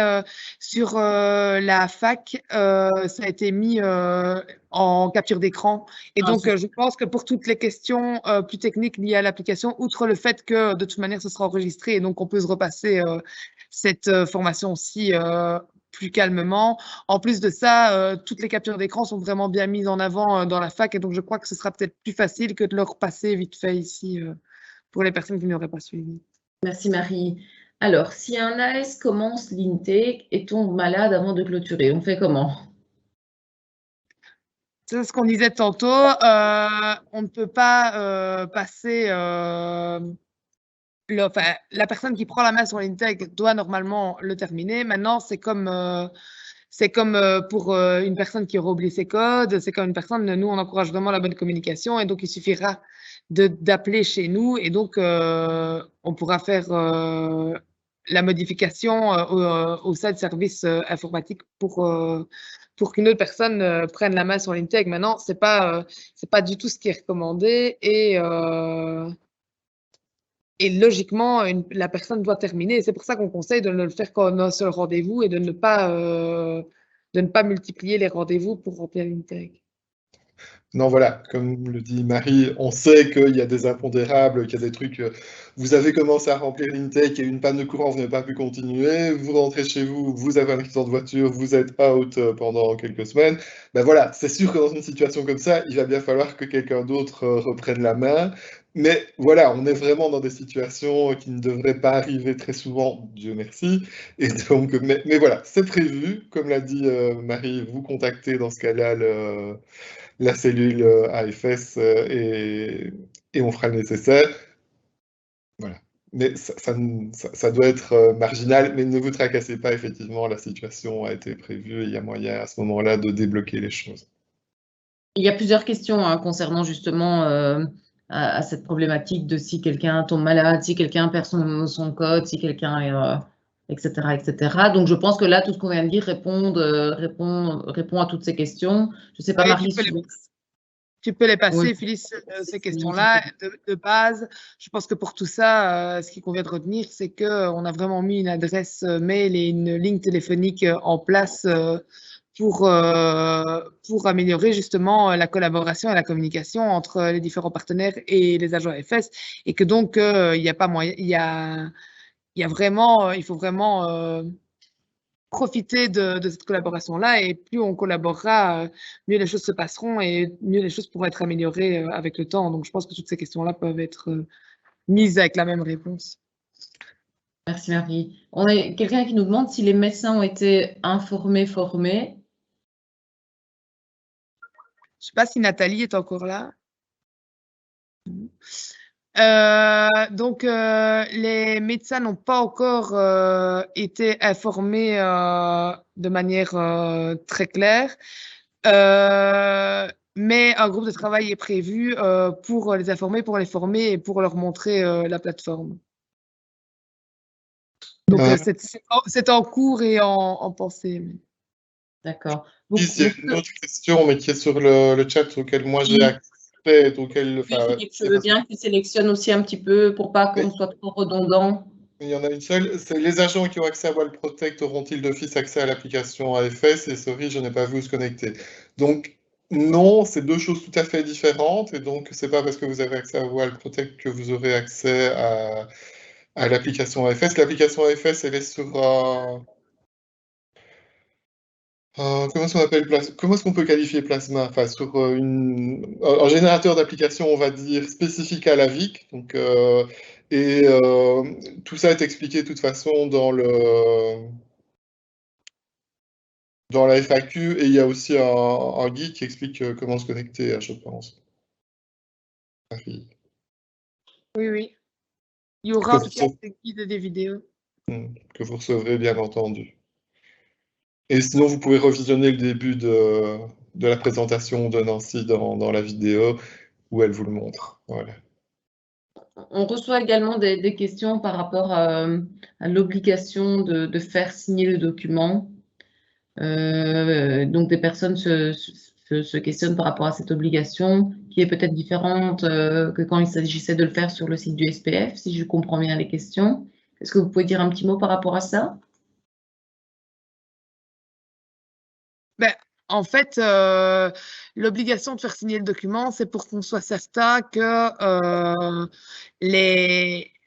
sur la fac, ça a été mis en capture d'écran. Et donc, je pense que pour toutes les questions plus techniques liées à l'application, outre le fait que de toute manière, ce sera enregistré, et donc on peut se repasser cette formation-ci plus calmement. En plus de ça, toutes les captures d'écran sont vraiment bien mises en avant dans la fac et donc je crois que ce sera peut-être plus facile que de leur passer vite fait ici pour les personnes qui n'auraient pas suivi. Merci Marie. Alors, si un AS commence l'intake et tombe malade avant de clôturer, on fait comment? C'est ce qu'on disait tantôt, on ne peut pas passer... la personne qui prend la main sur l'intake doit normalement le terminer. Maintenant, c'est comme pour une personne qui aurait oublié ses codes, c'est comme une personne, nous, on encourage vraiment la bonne communication et donc il suffira d'appeler chez nous et donc on pourra faire la modification au sein de service informatique pour qu'une autre personne prenne la main sur l'intake. Maintenant, c'est pas du tout ce qui est recommandé et logiquement, la personne doit terminer. C'est pour ça qu'on conseille de ne le faire qu'en un seul rendez-vous et de ne pas multiplier les rendez-vous pour remplir l'intake. Non, voilà, comme le dit Marie, on sait qu'il y a des impondérables, qu'il y a des trucs. Vous avez commencé à remplir l'intake, il y a eu une panne de courant, vous n'avez pas pu continuer, vous rentrez chez vous, vous avez un accident de voiture, vous êtes out pendant quelques semaines. Ben voilà, c'est sûr que dans une situation comme ça, il va bien falloir que quelqu'un d'autre reprenne la main. Mais voilà, on est vraiment dans des situations qui ne devraient pas arriver très souvent, Dieu merci. Et donc, mais voilà, c'est prévu, comme l'a dit Marie, vous contactez dans ce cas-là la cellule AFS et on fera le nécessaire. Voilà. Mais ça doit être marginal, mais ne vous tracassez pas, effectivement, la situation a été prévue et il y a moyen à ce moment-là de débloquer les choses. Il y a plusieurs questions concernant justement à cette problématique de si quelqu'un tombe malade, si quelqu'un perd son code, si quelqu'un etc., etc. Donc, je pense que là, tout ce qu'on vient de dire répond à toutes ces questions. Je ne sais pas, Oui, Marie. Tu peux les passer, Oui. Phyllis, ces questions-là de base. Je pense que pour tout ça, ce qu'il convient de retenir, c'est qu'on a vraiment mis une adresse mail et une ligne téléphonique en place pour améliorer justement la collaboration et la communication entre les différents partenaires et les agents AFS. Et que donc, il n'y a pas moyen, il faut vraiment profiter de cette collaboration-là et plus on collaborera, mieux les choses se passeront et mieux les choses pourront être améliorées avec le temps. Donc, je pense que toutes ces questions-là peuvent être mises avec la même réponse. Merci Marie. On a quelqu'un qui nous demande si les médecins ont été informés, formés. Je ne sais pas si Nathalie est encore là. Donc, les médecins n'ont pas encore été informés de manière très claire, mais un groupe de travail est prévu pour les informer, pour les former et pour leur montrer la plateforme. Donc, c'est en cours et en pensée. D'accord. Il y a une autre question, mais qui est sur le chat auquel moi j'ai accès. Je veux bien que tu sélectionnes aussi un petit peu pour pas qu'on soit trop redondant. Il y en a une seule. C'est les agents qui ont accès à Wall Protect auront-ils d'office accès à l'application AFS? Et sorry, je n'ai pas vu où se connecter. Donc, non, c'est deux choses tout à fait différentes. Et donc, c'est pas parce que vous avez accès à Wall Protect que vous aurez accès à l'application AFS. L'application AFS, elle est sur comment est-ce qu'on peut qualifier Plasma? Enfin, sur un générateur d'application, on va dire, spécifique à la VIC. Donc, tout ça est expliqué de toute façon dans la FAQ. Et il y a aussi un guide qui explique comment se connecter, je pense. Oui, oui. Il y aura en tout cas des guides et des vidéos. Que vous recevrez, bien entendu. Et sinon, vous pouvez revisionner le début de la présentation de Nancy dans la vidéo où elle vous le montre. Voilà. On reçoit également des questions par rapport à l'obligation de faire signer le document. Donc, des personnes se questionnent par rapport à cette obligation qui est peut-être différente que quand il s'agissait de le faire sur le site du SPF, si je comprends bien les questions. Est-ce que vous pouvez dire un petit mot par rapport à ça? En fait, l'obligation de faire signer le document, c'est pour qu'on soit certain que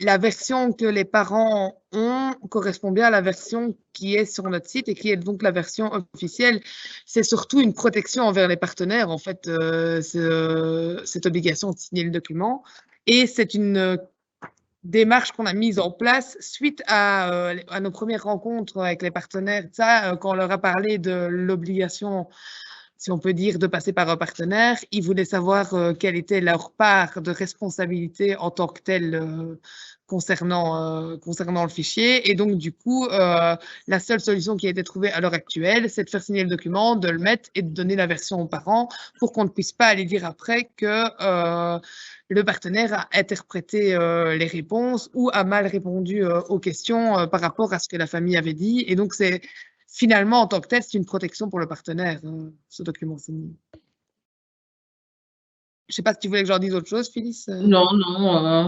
la version que les parents ont correspond bien à la version qui est sur notre site et qui est donc la version officielle. C'est surtout une protection envers les partenaires, en fait, cette obligation de signer le document. Et c'est une démarche qu'on a mise en place suite à nos premières rencontres avec les partenaires. Ça, quand on leur a parlé de l'obligation, si on peut dire, de passer par un partenaire, ils voulaient savoir quelle était leur part de responsabilité en tant que telle concernant le fichier. Et donc, du coup, la seule solution qui a été trouvée à l'heure actuelle, c'est de faire signer le document, de le mettre et de donner la version aux parents pour qu'on ne puisse pas aller dire après que le partenaire a interprété les réponses ou a mal répondu aux questions par rapport à ce que la famille avait dit. Et donc, c'est finalement, en tant que tel, c'est une protection pour le partenaire, ce document signé. Je ne sais pas si tu voulais que j'en dise autre chose, Phyllis. Non,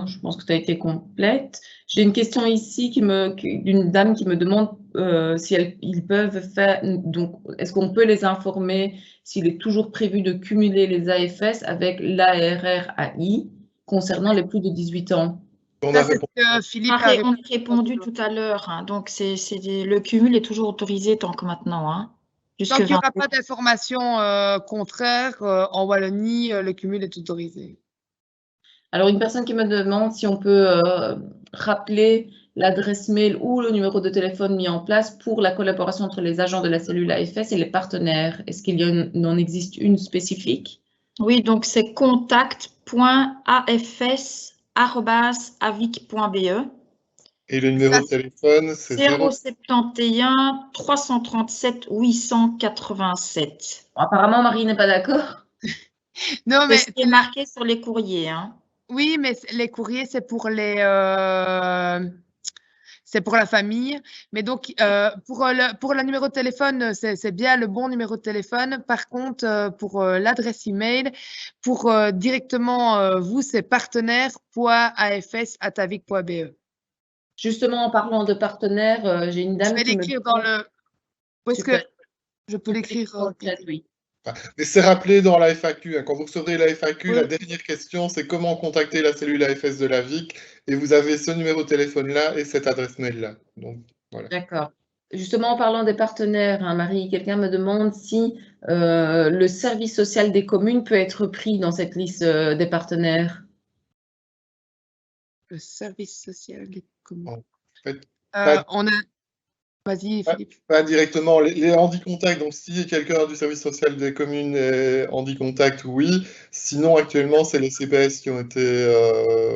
je pense que tu as été complète. J'ai une question ici d'une dame qui me demande si ils peuvent faire, donc est-ce qu'on peut les informer s'il est toujours prévu de cumuler les AFS avec l'ARRAI concernant les plus de 18 ans? Ça, c'est ce que Philippe a On a répondu tout à l'heure, hein, donc le cumul est toujours autorisé tant que maintenant. Hein. Tant qu'il n'y aura pas d'informations contraires, en Wallonie, le cumul est autorisé. Alors, une personne qui me demande si on peut rappeler l'adresse mail ou le numéro de téléphone mis en place pour la collaboration entre les agents de la cellule AFS et les partenaires. Est-ce qu'il en existe une spécifique? Oui, donc c'est contact.afs@avic.be. Et le numéro de téléphone, c'est 071 337 887. Apparemment, Marie n'est pas d'accord. Non, mais c'est ce qui est marqué sur les courriers. Hein. Oui, mais les courriers, c'est pour c'est pour la famille. Mais donc, pour le numéro de téléphone, c'est bien le bon numéro de téléphone. Par contre, pour l'adresse email, pour directement vous, c'est partenaire.afs@avic.be. Justement, en parlant de partenaires, j'ai une dame Je vais l'écrire dans le... Où est-ce que je peux l'écrire? Oui. Mais c'est rappelé dans la FAQ. Hein. Quand vous recevrez la FAQ, la dernière question, c'est comment contacter la cellule AFS de la VIC. Et vous avez ce numéro de téléphone-là et cette adresse mail-là. Donc, voilà. D'accord. Justement, en parlant des partenaires, hein, Marie, quelqu'un me demande si le service social des communes peut être pris dans cette liste des partenaires. Le service social des communes. En fait, on a... Vas-y, Philippe. Pas directement. Les handicontacts, donc si quelqu'un du service social des communes est handicontact, oui. Sinon, actuellement, c'est les CPS qui ont été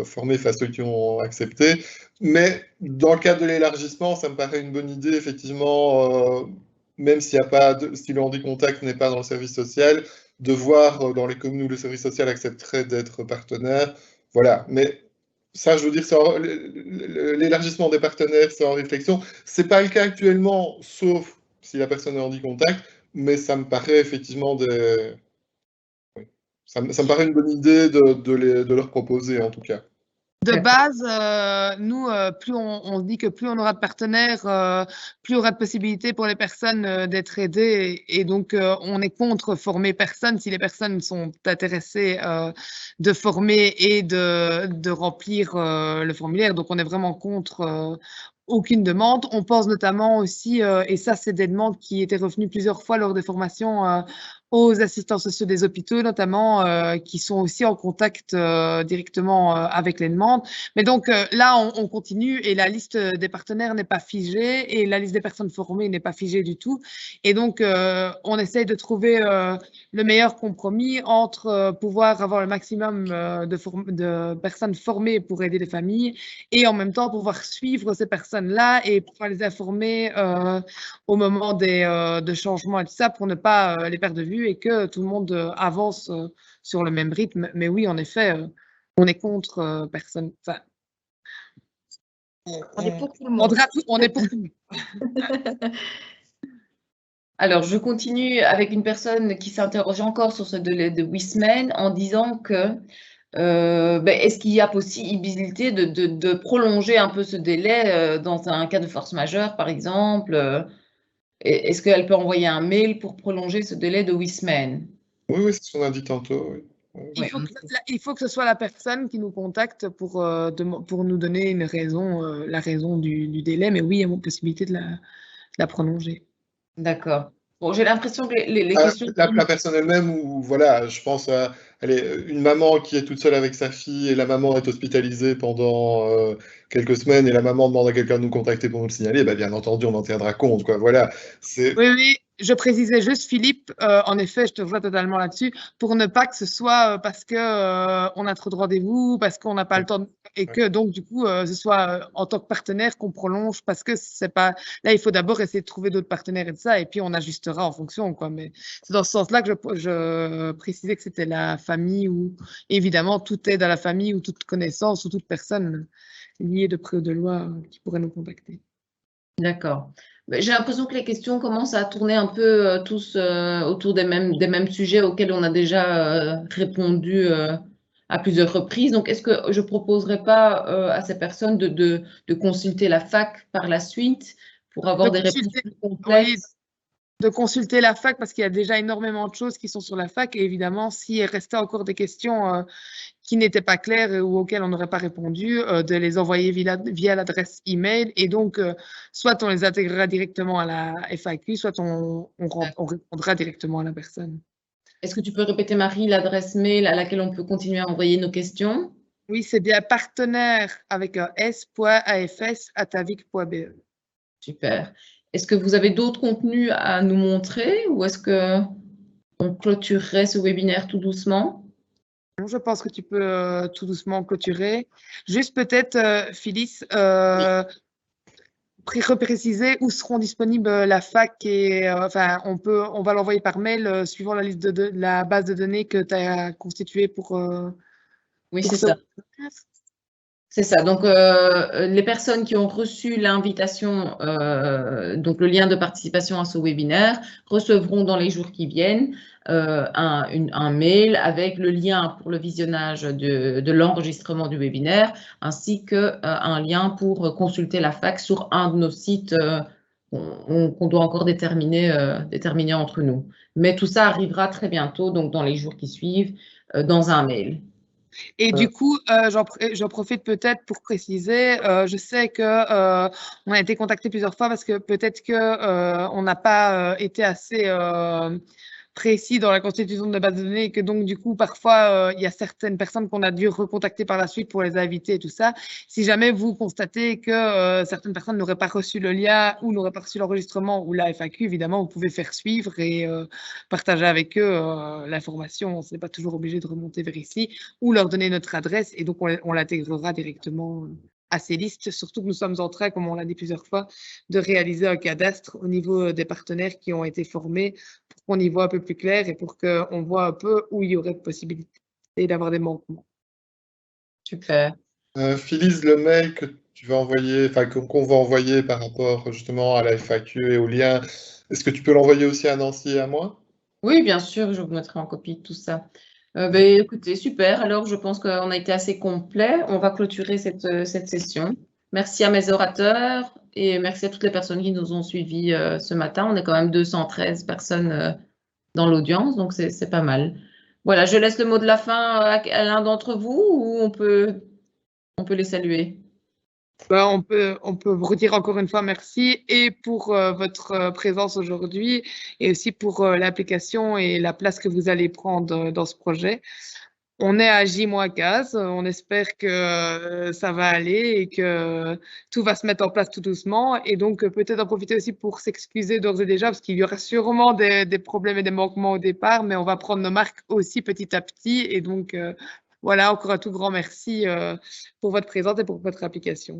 formés, enfin ceux qui ont accepté. Mais dans le cadre de l'élargissement, ça me paraît une bonne idée, effectivement, même s'il n'y a pas si le handicontact n'est pas dans le service social, de voir dans les communes où le service social accepterait d'être partenaire. Voilà. Mais ça, je veux dire, l'élargissement des partenaires, c'est en réflexion. Ce n'est pas le cas actuellement, sauf si la personne est handicontact, mais ça me paraît effectivement ça me paraît une bonne idée de leur proposer, en tout cas. De base, nous, plus on dit que plus on aura de partenaires, plus il y aura de possibilités pour les personnes d'être aidées. Et donc, on est contre former personne si les personnes sont intéressées de former et de remplir le formulaire. Donc, on est vraiment contre aucune demande. On pense notamment aussi, et ça, c'est des demandes qui étaient revenues plusieurs fois lors des formations aux assistants sociaux des hôpitaux, notamment, qui sont aussi en contact directement avec les demandes. Mais donc là, on continue et la liste des partenaires n'est pas figée et la liste des personnes formées n'est pas figée du tout. Et donc, on essaye de trouver le meilleur compromis entre pouvoir avoir le maximum de personnes formées pour aider les familles et en même temps pouvoir suivre ces personnes-là et pouvoir les informer au moment de changements et tout ça pour ne pas les perdre de vue et que tout le monde avance sur le même rythme. Mais oui, en effet, on est contre personne. Enfin, on est pour tout le monde. On est pour tout le monde. Alors, je continue avec une personne qui s'interroge encore sur ce délai de 8 semaines en disant que est-ce qu'il y a possibilité de prolonger un peu ce délai dans un cas de force majeure, par exemple Est-ce qu'elle peut envoyer un mail pour prolonger ce délai de 8 semaines? Oui, c'est ce qu'on a dit tantôt. Oui. Il faut que ce soit la personne qui nous contacte pour nous donner une raison, la raison du délai, mais oui, il y a une possibilité de la prolonger. D'accord. Bon, j'ai l'impression que les questions... La personne elle-même, ou voilà, je pense à une maman qui est toute seule avec sa fille et la maman est hospitalisée pendant quelques semaines et la maman demande à quelqu'un de nous contacter pour nous le signaler, bah, bien entendu, on en tiendra compte, quoi. Voilà. Oui, je précisais juste, Philippe, en effet, je te rejoins totalement là-dessus, pour ne pas que ce soit parce que on a trop de rendez-vous, parce qu'on n'a pas le temps, et que donc du coup, ce soit en tant que partenaire qu'on prolonge, parce que c'est pas. Là, il faut d'abord essayer de trouver d'autres partenaires et de ça, et puis on ajustera en fonction, quoi. Mais c'est dans ce sens-là que je précisais que c'était la famille ou évidemment toute aide à la famille ou toute connaissance ou toute personne liée de près ou de loin qui pourrait nous contacter. D'accord. J'ai l'impression que les questions commencent à tourner un peu tous autour des mêmes sujets auxquels on a déjà répondu à plusieurs reprises. Donc, est-ce que je ne proposerais pas à ces personnes de consulter la fac par la suite pour avoir des réponses plus complètes? Oui, de consulter la fac parce qu'il y a déjà énormément de choses qui sont sur la fac et évidemment, s'il restait encore des questions qui n'étaient pas claires ou auxquelles on n'aurait pas répondu, de les envoyer via l'adresse email et donc soit on les intégrera directement à la FAQ, soit on répondra directement à la personne. Est-ce que tu peux répéter, Marie, l'adresse mail à laquelle on peut continuer à envoyer nos questions? Oui, c'est bien partenaire avec un s.afs@avic.be. Super. Est-ce que vous avez d'autres contenus à nous montrer ou est-ce qu'on clôturerait ce webinaire tout doucement? Je pense que tu peux tout doucement clôturer. Juste peut-être, Phyllis, repréciser où seront disponibles la fac et enfin on va l'envoyer par mail suivant la liste de la base de données que tu as constituée pour. Oui, c'est ça. C'est ça. Donc, les personnes qui ont reçu l'invitation, donc le lien de participation à ce webinaire, recevront dans les jours qui viennent un mail avec le lien pour le visionnage de l'enregistrement du webinaire, ainsi qu'un lien pour consulter la fac sur un de nos sites qu'on doit encore déterminer entre nous. Mais tout ça arrivera très bientôt, donc dans les jours qui suivent, dans un mail. Et du coup, j'en profite peut-être pour préciser, je sais que on a été contacté plusieurs fois parce que peut-être que on n'a pas été assez précis dans la constitution de la base de données et que donc du coup parfois il y a certaines personnes qu'on a dû recontacter par la suite pour les inviter et tout ça. Si jamais vous constatez que certaines personnes n'auraient pas reçu le lien ou n'auraient pas reçu l'enregistrement ou la FAQ, évidemment vous pouvez faire suivre et partager avec eux l'information. On n'est pas toujours obligé de remonter vers ici ou leur donner notre adresse et donc on l'intégrera directement à ces listes, surtout que nous sommes en train, comme on l'a dit plusieurs fois, de réaliser un cadastre au niveau des partenaires qui ont été formés pour qu'on y voit un peu plus clair et pour qu'on voit un peu où il y aurait possibilité d'avoir des manquements. Super. Phyllis, le mail que tu vas envoyer, enfin qu'on va envoyer par rapport justement à la FAQ et au lien, est-ce que tu peux l'envoyer aussi à Nancy et à moi? Oui, bien sûr, je vous mettrai en copie de tout ça. Écoutez, super. Alors, je pense qu'on a été assez complet. On va clôturer cette session. Merci à mes orateurs et merci à toutes les personnes qui nous ont suivis ce matin. On est quand même 213 personnes dans l'audience, donc c'est pas mal. Voilà, je laisse le mot de la fin à l'un d'entre vous ou on peut les saluer. On peut vous redire encore une fois merci et pour votre présence aujourd'hui et aussi pour l'application et la place que vous allez prendre dans ce projet. On est à J-15, on espère que ça va aller et que tout va se mettre en place tout doucement et donc peut-être en profiter aussi pour s'excuser d'ores et déjà parce qu'il y aura sûrement des problèmes et des manquements au départ, mais on va prendre nos marques aussi petit à petit et donc voilà, encore un tout grand merci pour votre présence et pour votre application.